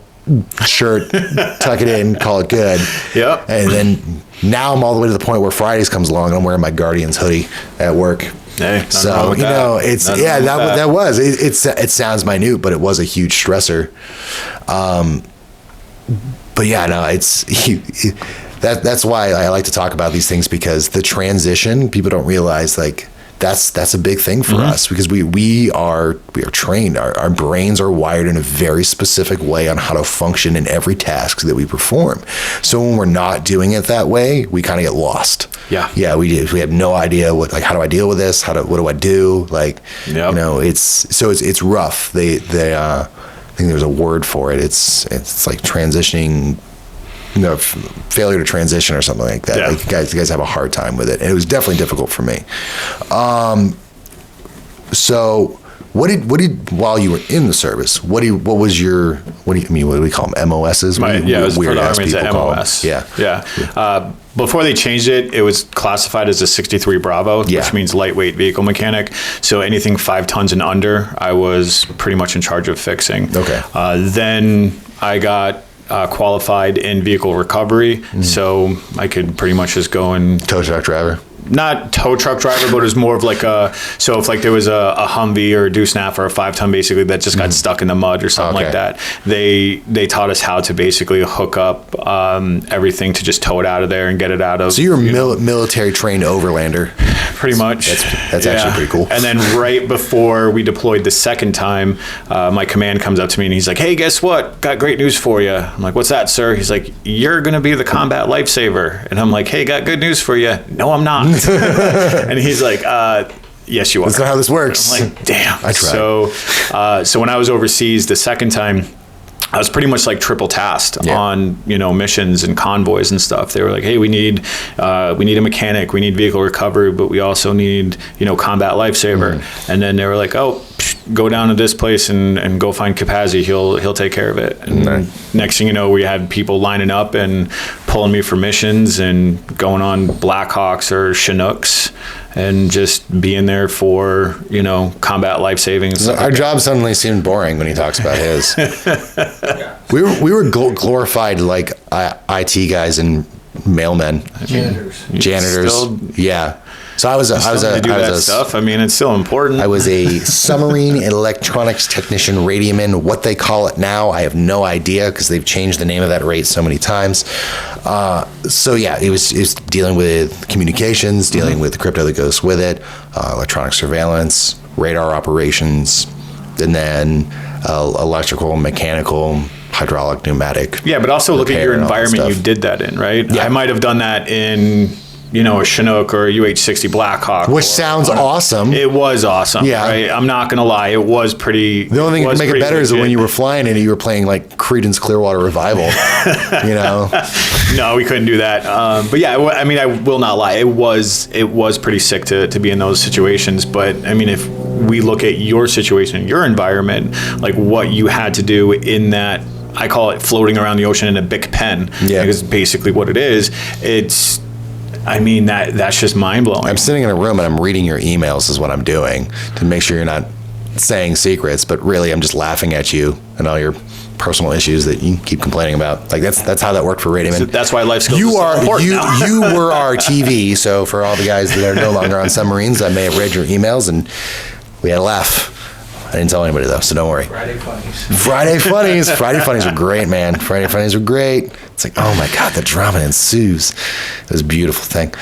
shirt, tuck it in, call it good. Yep. And then now I'm all the way to the point where Fridays comes along and I'm wearing my Guardians hoodie at work. Hey, so, it's, that was, it sounds minute, but it was a huge stressor. But yeah, no, that's why I like to talk about these things, because the transition, people don't realize, like, that's a big thing for us, because we are trained. Our brains are wired in a very specific way on how to function in every task that we perform. So when we're not doing it that way, we kind of get lost. Yeah, we have no idea how do I deal with this? What do I do? Like, it's rough. I think there's a word for it. It's like transitioning. Failure to transition or something like that. Yeah. Like you guys have a hard time with it. And it was definitely difficult for me. So what did while you were in the service, what do we call them? MOSs? It was weird ass people MOS. Yeah. Before they changed it, it was classified as a 63 Bravo, which means lightweight vehicle mechanic. So anything 5 tons and under, I was pretty much in charge of fixing. Okay. Then I got qualified in vehicle recovery, so I could pretty much just go and Tow truck driver. not tow truck driver, but it was more of like so if like there was a Humvee or a Deuce-Nap or a 5-ton basically that just got stuck in the mud or something like that, they taught us how to basically hook up everything to just tow it out of there and get it out of. So you're a military trained overlander. Pretty much. That's actually pretty cool. And then right before we deployed the second time, my command comes up to me and he's like, "Hey, guess what? Got great news for you." I'm like, "What's that, sir?" He's like, "You're going to be the combat lifesaver." And I'm like, "Hey, got good news for you." "No, I'm not." And he's like, "Yes, you are." That's not how this works. I'm like, "Damn." I tried. So when I was overseas the second time, I was pretty much like triple tasked on, missions and convoys and stuff. They were like, "Hey, we need a mechanic, we need vehicle recovery, but we also need, combat lifesaver." And then they were like, "Oh, go down to this place and go find Capazzi. He'll take care of it." And next thing you know, we had people lining up and pulling me for missions and going on Blackhawks or Chinooks and just being there for, combat life saving. Our job suddenly seemed boring when he talks about his. We were glorified like IT guys and mailmen. Janitors. Still, yeah. So I was stuff. I mean, it's still important. I was a submarine electronics technician, radioman. What they call it now, I have no idea because they've changed the name of that rate so many times. It was dealing with communications, dealing with the crypto that goes with it, electronic surveillance, radar operations, and then electrical, mechanical, hydraulic, pneumatic. Yeah, but also look at your environment you did that in, right? Yeah. I might have done that in a Chinook or a UH-60 Blackhawk. Which sounds awesome. It was awesome. Yeah. Right? I'm not going to lie. It was pretty. The only thing that make it better is that when you were flying in it, you were playing like Creedence Clearwater Revival. No, we couldn't do that. But yeah, I will not lie. It was pretty sick to be in those situations. But I mean, if we look at your situation, your environment, like what you had to do in that, I call it floating around the ocean in a Bic pen. Yeah. Because basically what it is, that's just mind-blowing. I'm sitting in a room and I'm reading your emails is what I'm doing to make sure you're not saying secrets, but really I'm just laughing at you and all your personal issues that you keep complaining about. Like that's how that worked for radioman. That's why life skills is so important now. You were our TV, so for all the guys that are no longer on submarines, I may have read your emails and we had a laugh. I didn't tell anybody though, so don't worry. Friday funnies were great, man. Friday funnies were great. It's like, oh my God, the drama ensues. It was a beautiful thing.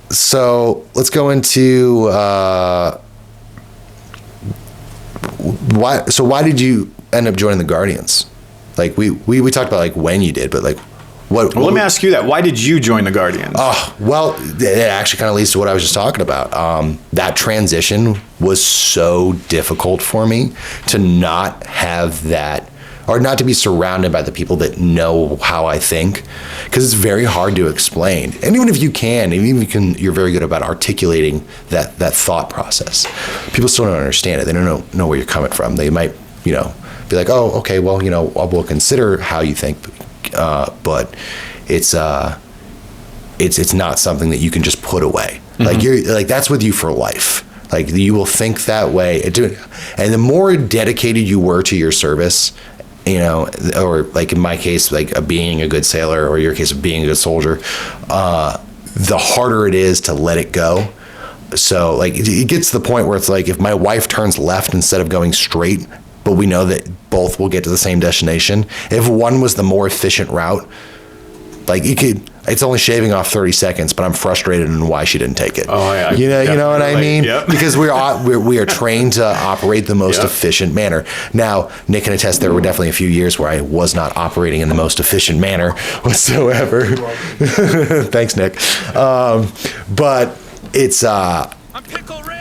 So let's go into why did you end up joining the Guardians? Like we talked about like when you did, but like what? Well, let me ask you that. Why did you join the Guardians? Oh, well, it actually kind of leads to what I was just talking about. That transition was so difficult for me to not have that, or not to be surrounded by the people that know how I think, because it's very hard to explain. And even if you can, you're very good about articulating that thought process. People still don't understand it. They don't know where you're coming from. They might, be like, oh, okay, well, we'll consider how you think, but it's not something that you can just put away. Mm-hmm. Like you're like that's with you for life. Like you will think that way, and the more dedicated you were to your service, or like in my case, like being a good sailor, or your case of being a good soldier, the harder it is to let it go. So like it gets to the point where it's like if my wife turns left instead of going straight, but we know that both will get to the same destination. If one was the more efficient route, like it's only shaving off 30 seconds, but I'm frustrated in why she didn't take it. Oh yeah, you know what I mean? Yep. Because we are trained to operate the most efficient manner. Now, Nick can attest there were definitely a few years where I was not operating in the most efficient manner whatsoever. Thanks, Nick. But it's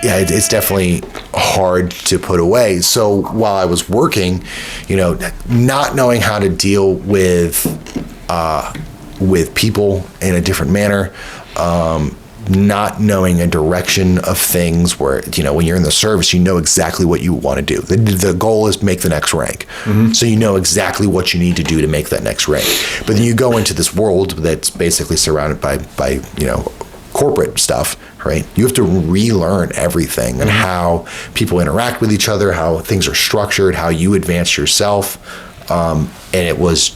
it's definitely hard to put away. So while I was working, not knowing how to deal with people in a different manner, not knowing a direction of things where, when you're in the service, you know exactly what you want to do. The goal is make the next rank. Mm-hmm. So you know exactly what you need to do to make that next rank. But then you go into this world that's basically surrounded by corporate stuff, right? You have to relearn everything and how people interact with each other, how things are structured, how you advance yourself. And it was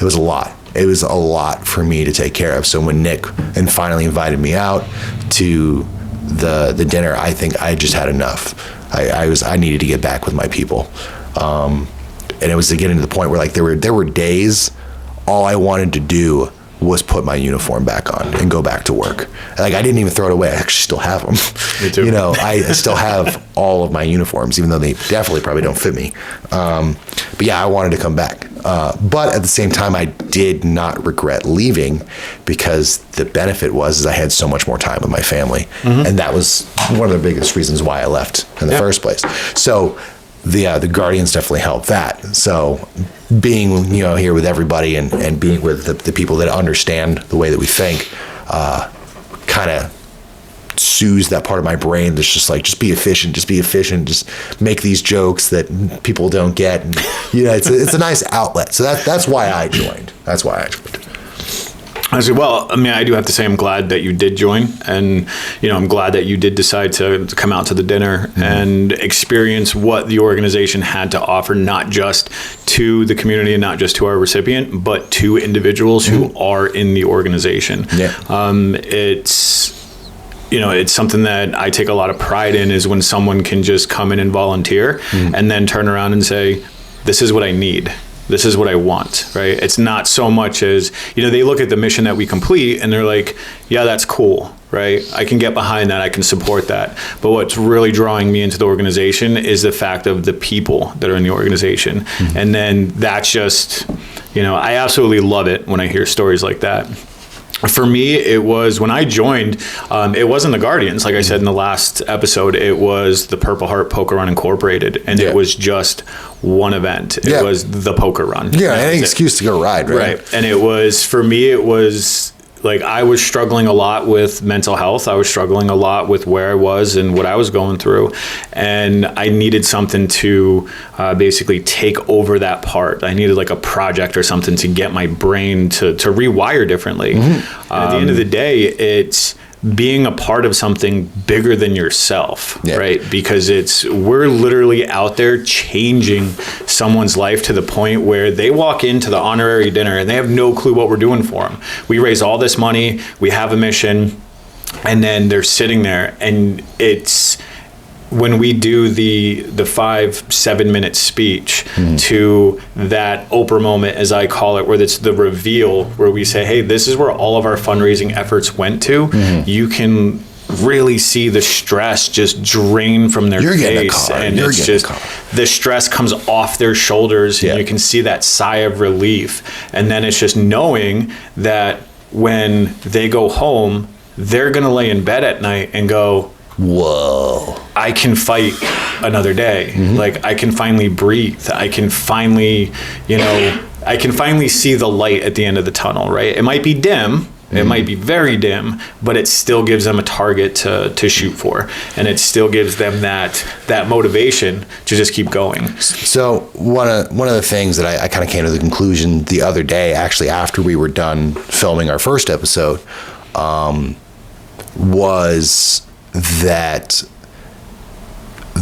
a lot. It was a lot for me to take care of. So when Nick finally invited me out to the dinner, I think I just had enough. I needed to get back with my people. And it was getting to the point where like there were days all I wanted to do was put my uniform back on and go back to work. Like I didn't even throw it away. I actually still have them. Me too. You know, I still have all of my uniforms, even though they definitely probably don't fit me. But yeah, I wanted to come back. But at the same time, I did not regret leaving because the benefit was I had so much more time with my family. And that was one of the biggest reasons why I left in the first place. So the Guardians definitely helped that. So being, here with everybody and being with the people that understand the way that we think, kind of soothes that part of my brain that's just like, just be efficient, just make these jokes that people don't get. And, it's a nice outlet. So that's why I joined. I said, well, I mean, I do have to say I'm glad that you did join, and I'm glad that you did decide to come out to the dinner and experience what the organization had to offer, not just to the community and not just to our recipient, but to individuals who are in the organization. It's something that I take a lot of pride in, is when someone can just come in and volunteer and then turn around and say, this is what I need. This is what I want, right? It's not so much as, they look at the mission that we complete and they're like, yeah, that's cool, right? I can get behind that. I can support that. But what's really drawing me into the organization is the fact of the people that are in the organization. And then that's just, I absolutely love it when I hear stories like that. For me, it was when I joined, it wasn't the Guardians. Like I said in the last episode, it was the Purple Heart Poker Run Incorporated. And it was just one event. It was the poker run. Yeah, any excuse to go ride, right? Right. And it was, for me, it was like I was struggling a lot with mental health. I was struggling a lot with where I was and what I was going through. And I needed something to basically take over that part. I needed like a project or something to get my brain to rewire differently. At the end of the day, it's being a part of something bigger than yourself, right? Because we're literally out there changing someone's life to the point where they walk into the honorary dinner and they have no clue what we're doing for them. We raise all this money, we have a mission, and then they're sitting there, and it's when we do the 5-7 minute speech to that Oprah moment, as I call it, where it's the reveal, where we say, hey, this is where all of our fundraising efforts went to. You can really see the stress just drain from their face, and it's just the stress comes off their shoulders, and you can see that sigh of relief. And then it's just knowing that when they go home, they're gonna lay in bed at night and go, whoa, I can fight another day. Like I can finally breathe. I can finally, I can finally see the light at the end of the tunnel, right? It might be dim. It might be very dim, but it still gives them a target to shoot for. And it still gives them that motivation to just keep going. So one of the things that I kind of came to the conclusion the other day, actually after we were done filming our first episode, was that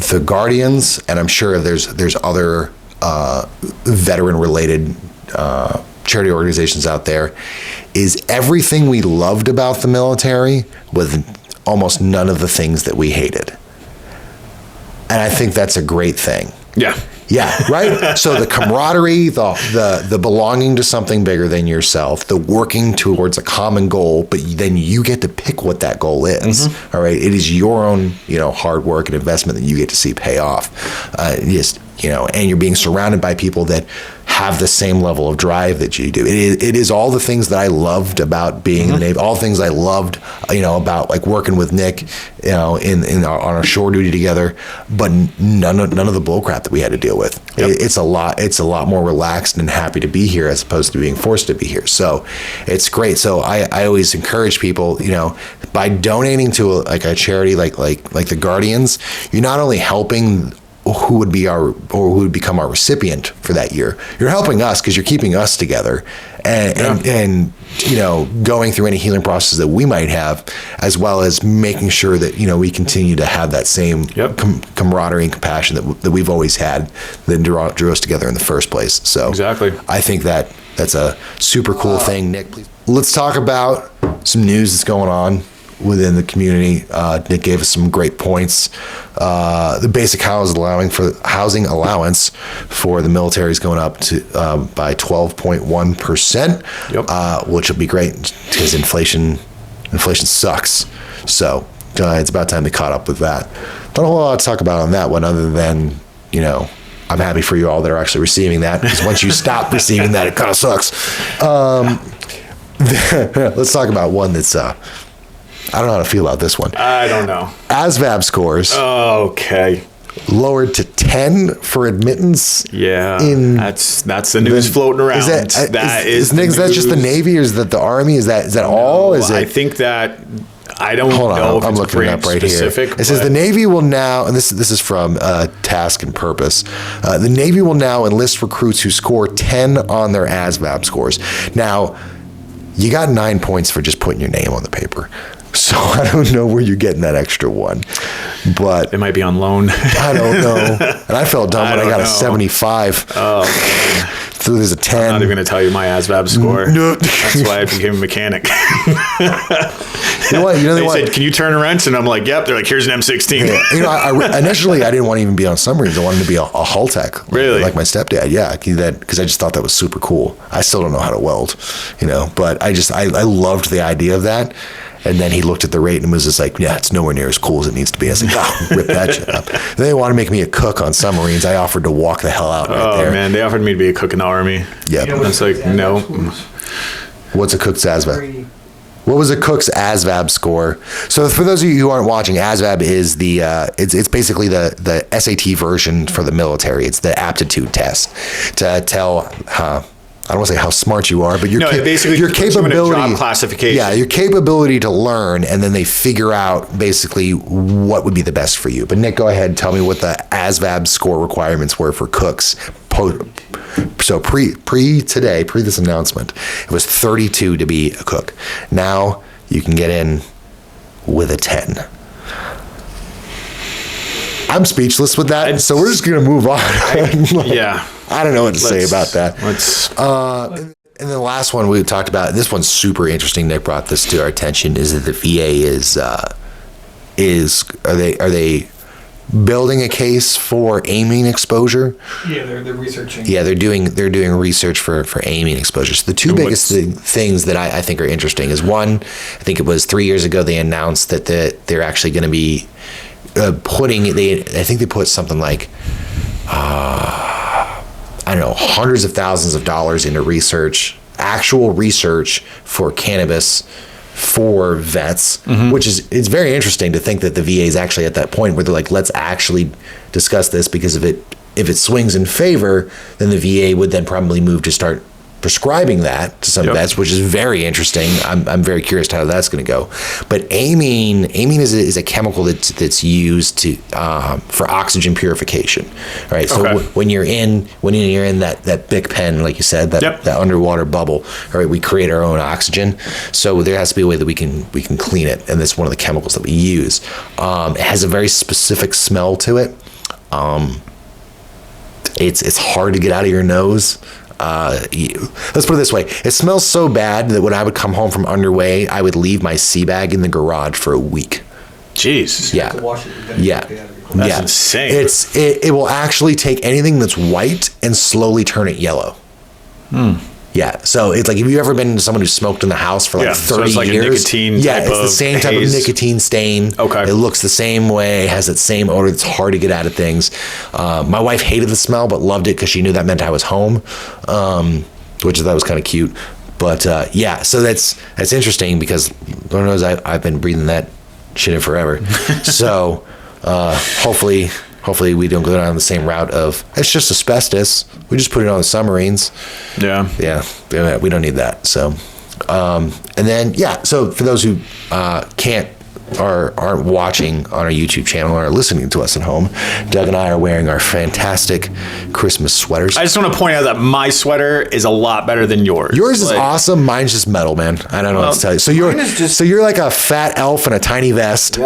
the Guardians, and I'm sure there's other veteran related charity organizations out there, is everything we loved about the military with almost none of the things that we hated. And I think that's a great thing. Yeah, right? So the camaraderie, the belonging to something bigger than yourself, the working towards a common goal, but then you get to pick what that goal is. All right? It is your own, hard work and investment that you get to see pay off. And you're being surrounded by people that have the same level of drive that you do. It is all the things that I loved about being in the Navy, all the things I loved, about like working with Nick, on our shore duty together, but none of the bullcrap that we had to deal with. It's a lot more relaxed and happy to be here as opposed to being forced to be here. So it's great. So I always encourage people, by donating to a charity like the Guardians, you're not only helping who would become our recipient for that year. You're helping us because you're keeping us together, and going through any healing process that we might have, as well as making sure that we continue to have that same camaraderie and compassion that we've always had that drew us together in the first place. So exactly, I think that's a super cool thing. Nick, please. Let's talk about some news that's going on within the community. Nick gave us some great points. The basic housing allowance for the military is going up to by 12.1%, which will be great because inflation sucks. So it's about time they caught up with that. Not a whole lot to talk about on that one, other than I'm happy for you all that are actually receiving that, because once you stop receiving that, it kind of sucks. Let's talk about one that's I don't know how to feel about this one. I don't know. ASVAB scores. Okay. Lowered to 10 for admittance. Yeah. That's the news floating around. Is that just the Navy, or is that the Army? Is that all? Is it? I think that I don't Hold on, know. I'm looking it up right specific, here. It says the Navy will now, and this is from Task and Purpose. The Navy will now enlist recruits who score 10 on their ASVAB scores. Now, you got 9 points for just putting your name on the paper. So I don't know where you're getting that extra one, but it might be on loan. I don't know. And I felt dumb when I got a 75. Oh, man. So there's a 10. I'm not even going to tell you my ASVAB score. No. That's why I became a mechanic. You know what? They said, "Can you turn a wrench?" And I'm like, "Yep." They're like, "Here's an M16." Yeah. Initially, I didn't want to even be on submarines. I wanted to be a hull tech. Really? Like my stepdad. Yeah. Because I just thought that was super cool. I still don't know how to weld, but I loved the idea of that. And then he looked at the rate and was just like, yeah, it's nowhere near as cool as it needs to be. I was like, rip that shit up. Then they want to make me a cook on submarines. I offered to walk the hell out right there. Oh, man. They offered me to be a cook in the Army. Yeah. It's like, no. What's a cook's ASVAB? What was a cook's ASVAB score? So for those of you who aren't watching, ASVAB is it's basically the SAT version for the military. It's the aptitude test to tell I don't want to say how smart you are, but your capability, job classification. Yeah, your capability to learn, and then they figure out basically what would be the best for you. But Nick, go ahead and tell me what the ASVAB score requirements were for cooks. So pre this announcement, it was 32 to be a cook. Now you can get in with a 10. I'm speechless with that, so we're just gonna move on. Yeah. I don't know what to say about that. And then the last one we talked about, this one's super interesting. Nick brought this to our attention, is that the VA are they building a case for amine exposure? Yeah, they're researching. Yeah, they're doing research for amine exposure. So the two biggest things that I think are interesting is, one, I think it was 3 years ago they announced that they're actually going to be I think they put something like I don't know, hundreds of thousands of dollars into actual research for cannabis for vets, which it's very interesting to think that the VA is actually at that point where they're like, let's actually discuss this, because if it swings in favor, then the VA would then probably move to start prescribing that to some vets, which is very interesting. I'm very curious to how that's going to go. But amine is a chemical that's used to for oxygen purification. All right. So when you're in that big pen, like you said, that underwater bubble, all right, we create our own oxygen. So there has to be a way that we can clean it, and that's one of the chemicals that we use. It has a very specific smell to it. It's hard to get out of your nose. Let's put it this way. It smells so bad that when I would come home from underway, I would leave my sea bag in the garage for a week. Jeez. Yeah. That's insane. It will actually take anything that's white and slowly turn it yellow. Yeah. So it's like, have you ever been someone who smoked in the house for 30 so it's like years? A nicotine it's the same type of nicotine stain. Okay. It looks the same way, has that same odor. It's hard to get out of things. My wife hated the smell, but loved it because she knew that meant I was home, which I thought was kind of cute. But so that's interesting, because Lord knows I've been breathing that shit in forever. So hopefully we don't go down the same route of, it's just asbestos, we just put it on the submarines. Yeah, we don't need that. So and then so for those who can't aren't watching on our YouTube channel or are listening to us at home, Doug and I are wearing our fantastic Christmas sweaters. I just want to point out that my sweater is a lot better than yours. Yours is awesome. Mine's just metal, man. I don't know what to tell you. So you're like a fat elf in a tiny vest.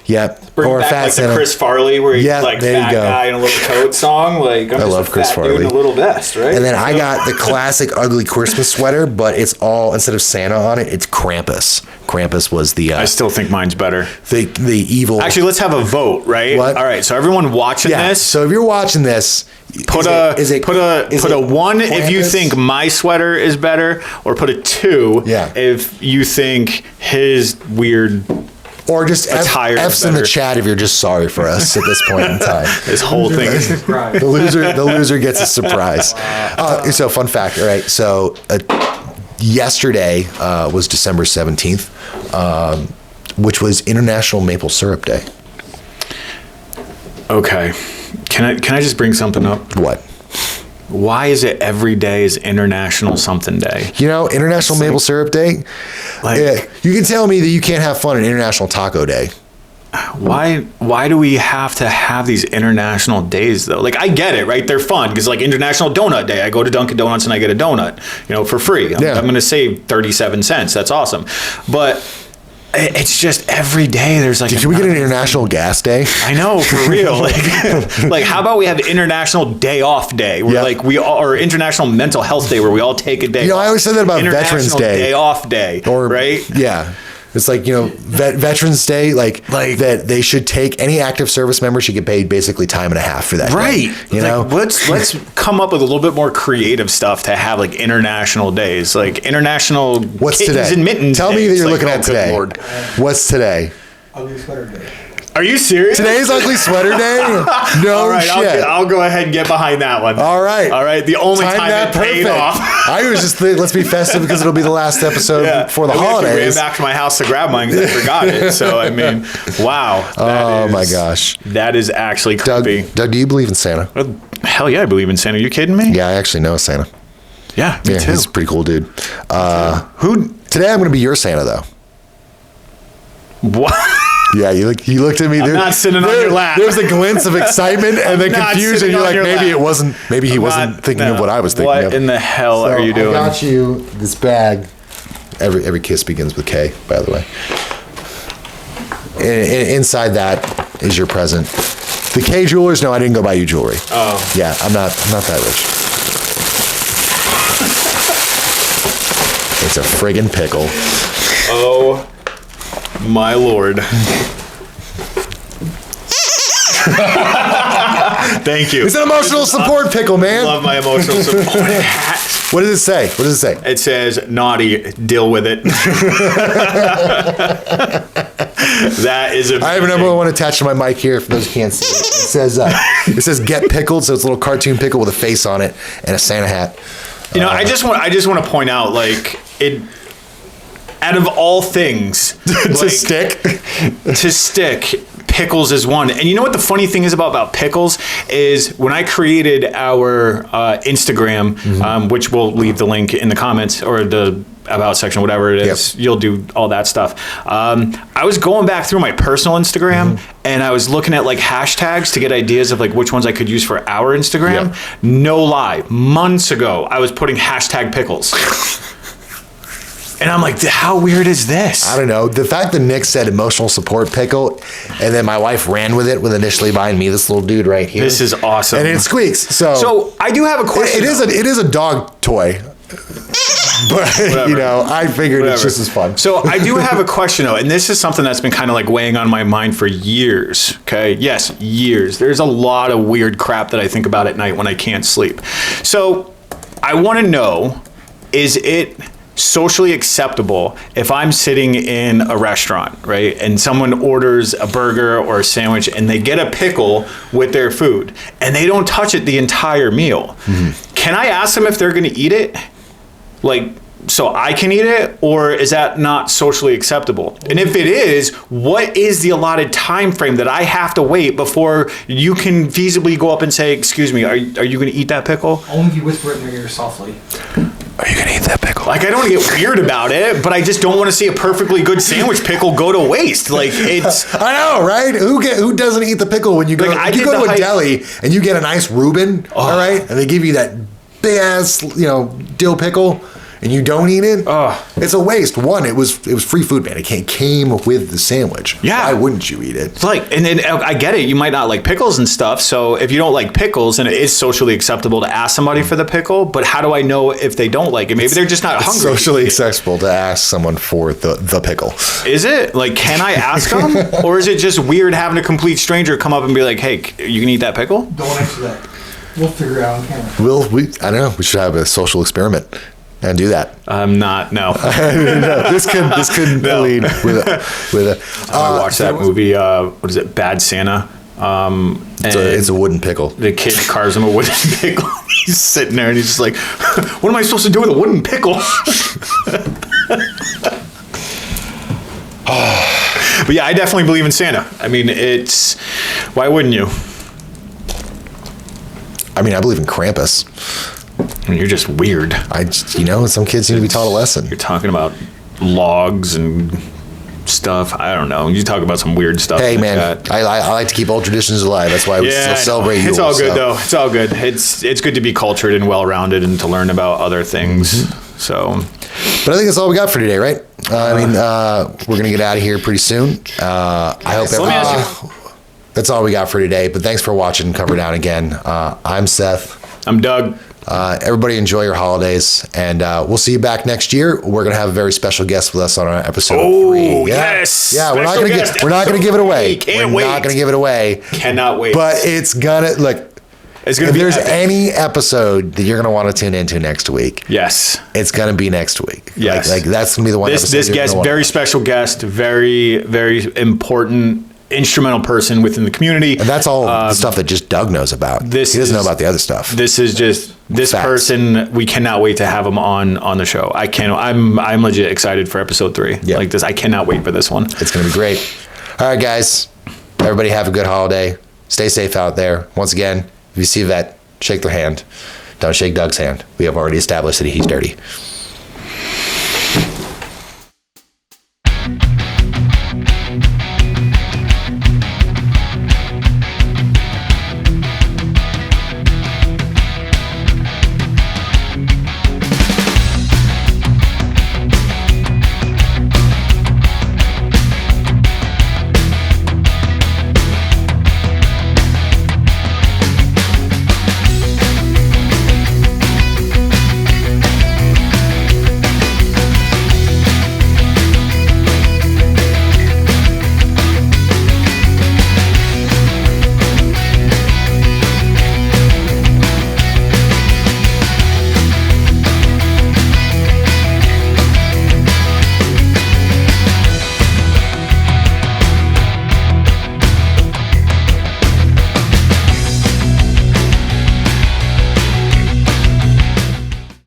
Yep. Bring or a back fat like Santa. the Chris Farley, where he's like there you fat go. guy in a little coat song. Like I'm I just love a Chris fat Farley. dude in a little vest, right? And then I got the classic ugly Christmas sweater, but it's all, instead of Santa on it, it's Krampus. Krampus was the I still think mine's better. the evil. Actually, let's have a vote, right? What? All right. So everyone watching this, So if you're watching this, put a one if you Krampus? think my sweater is better, or put a 2 if you think his weird or just attire is F's in the better. chat if you're just sorry for us at this point in time. This whole thing is The loser gets a surprise. So fun fact, all right? So yesterday was December 17th, which was International Maple Syrup Day. Okay. Can I just bring something up? What? Why is it every day is International something day? You know, International Maple Syrup Day. You can tell me that you can't have fun on International Taco Day. Why do we have to have these international days though? Like I get it, right? They're fun because like International Donut Day, I go to Dunkin' Donuts and I get a donut, for free. I'm going to save 37 cents. That's awesome. But it's just every day there's like. Can we get an International Gas Day? I know, for real. Like how about we have International Day Off Day, where like we all, or International Mental Health Day, where we all take a day. I always said that about Veterans Day. Day Off Day, right? Yeah. It's like, Veterans Day, like that they should take, any active service member should get paid basically time and a half for that. Right. Day, Let's come up with a little bit more creative stuff to have like international days, like International What's Kittens today? and Mittens Tell me Day. that you're It's looking like, at today. Lord. What's today? Ugly Sweater Day. Are you serious? Today's Ugly Sweater Day? No All right, shit. I'll go ahead and get behind that one. All right. The only time that it paid off. I was just thinking, let's be festive because it'll be the last episode before the I actually holidays. ran back to my house to grab mine because I forgot it. So, I mean, wow. My gosh. That is actually creepy. Doug, do you believe in Santa? Hell yeah, I believe in Santa. Are you kidding me? Yeah, I actually know Santa. Yeah, me too. He's a pretty cool dude. Today I'm going to be your Santa, though. What? Yeah, you looked at me. I'm not sitting on your lap. There's a glance of excitement and then not confusion. sitting You're on like, your lap. maybe he wasn't thinking of what I was thinking of. What in the hell are you doing? I got you this bag. Every kiss begins with K, by the way. Inside that is your present. The K Jewelers, no, I didn't go buy you jewelry. Oh. Yeah, I'm not that rich. It's a friggin' pickle. Oh my lord. Thank you. It's an emotional support pickle, man. Love my emotional support. What does it say? What does it say? It says, naughty, deal with it. That is amazing. I have another one attached to my mic here for those who can't see it. It says get pickled, so it's a little cartoon pickle with a face on it and a Santa hat. I just want to point out, like, it. Out of all things, to stick, pickles is one. And you know what the funny thing is about pickles is when I created our Instagram, which we'll leave the link in the comments or the about section, whatever it is, you'll do all that stuff. I was going back through my personal Instagram and I was looking at like hashtags to get ideas of like which ones I could use for our Instagram. No lie, months ago, I was putting hashtag pickles. And I'm like, how weird is this? I don't know. The fact that Nick said emotional support pickle, and then my wife ran with it with initially buying me this little dude right here. This is awesome. And it squeaks. So I do have a question. It is a dog toy. But, I figured it's just as fun. So I do have a question, though, and this is something that's been kind of like weighing on my mind for years, okay? Yes, years. There's a lot of weird crap that I think about at night when I can't sleep. So I want to know, is it socially acceptable if I'm sitting in a restaurant, right, and someone orders a burger or a sandwich and they get a pickle with their food and they don't touch it the entire meal? Can I ask them if they're going to eat it? Like, so I can eat it, or is that not socially acceptable? And if it is, what is the allotted time frame that I have to wait before you can feasibly go up and say, excuse me, are you going to eat that pickle? Only if you whisper it in their ear softly. Are you gonna eat that pickle? Like, I don't want to get weird about it, but I just don't want to see a perfectly good sandwich pickle go to waste. Like, it's... I know, right? Who doesn't eat the pickle when you go? Like, You go to a deli and you get a nice Reuben, all right, and they give you that big ass, dill pickle, and you don't eat it. It's a waste. One, it was free food, man. It came with the sandwich. Yeah. Why wouldn't you eat it? It's like, and I get it. You might not like pickles and stuff. So if you don't like pickles, then it is socially acceptable to ask somebody for the pickle. But how do I know if they don't like it? Maybe they're just not It's hungry. socially acceptable to ask someone for the pickle. Is it? Like, can I ask them? Or is it just weird having a complete stranger come up and be like, hey, you can eat that pickle? Don't answer that. We'll figure it out on camera. I don't know. We should have a social experiment and do that. I'm not, no. No, this could lead with a. I watched that movie, what is it, Bad Santa? And It's a wooden pickle. the kid carves him a wooden pickle. He's sitting there and he's just like, what am I supposed to do with a wooden pickle? But yeah, I definitely believe in Santa. I mean, why wouldn't you? I mean, I believe in Krampus. I mean, you're just weird. Some kids need to be taught a lesson. You're talking about logs and stuff. I don't know. You talk about some weird stuff. Hey, like man, that. I like to keep old traditions alive. That's why we still I know. celebrate Yule. It's all good, though. It's all good. It's good to be cultured and well-rounded and to learn about other things. So, But I think that's all we got for today, right? We're going to get out of here pretty soon. I hope let me ask that's all we got for today. But thanks for watching Cover Down again. I'm Seth. I'm Doug. Everybody enjoy your holidays, and we'll see you back next year. We're gonna have a very special guest with us on our episode 3. Yeah. Yes! Yeah, we're not Special gonna guest, we're not gonna give it away. Can't we're wait. not gonna give it away. Cannot wait. But it's gonna look. It's gonna If be there's epic. any episode that you're gonna want to tune into next week, Yes. it's gonna be next week. Yes. Like that's gonna be the one. This episode you're guest, gonna wanna very watch. special guest, very, very important, instrumental person within the community. And that's all the stuff that just Doug knows about. He doesn't know about the other stuff. This is just this Facts. person. We cannot wait to have him on the show. I'm legit excited for episode 3. Yeah. Like this, I cannot wait for this one. It's gonna be great. All right, guys. Everybody have a good holiday. Stay safe out there. Once again, if you see that, shake their hand. Don't shake Doug's hand. We have already established that he's dirty.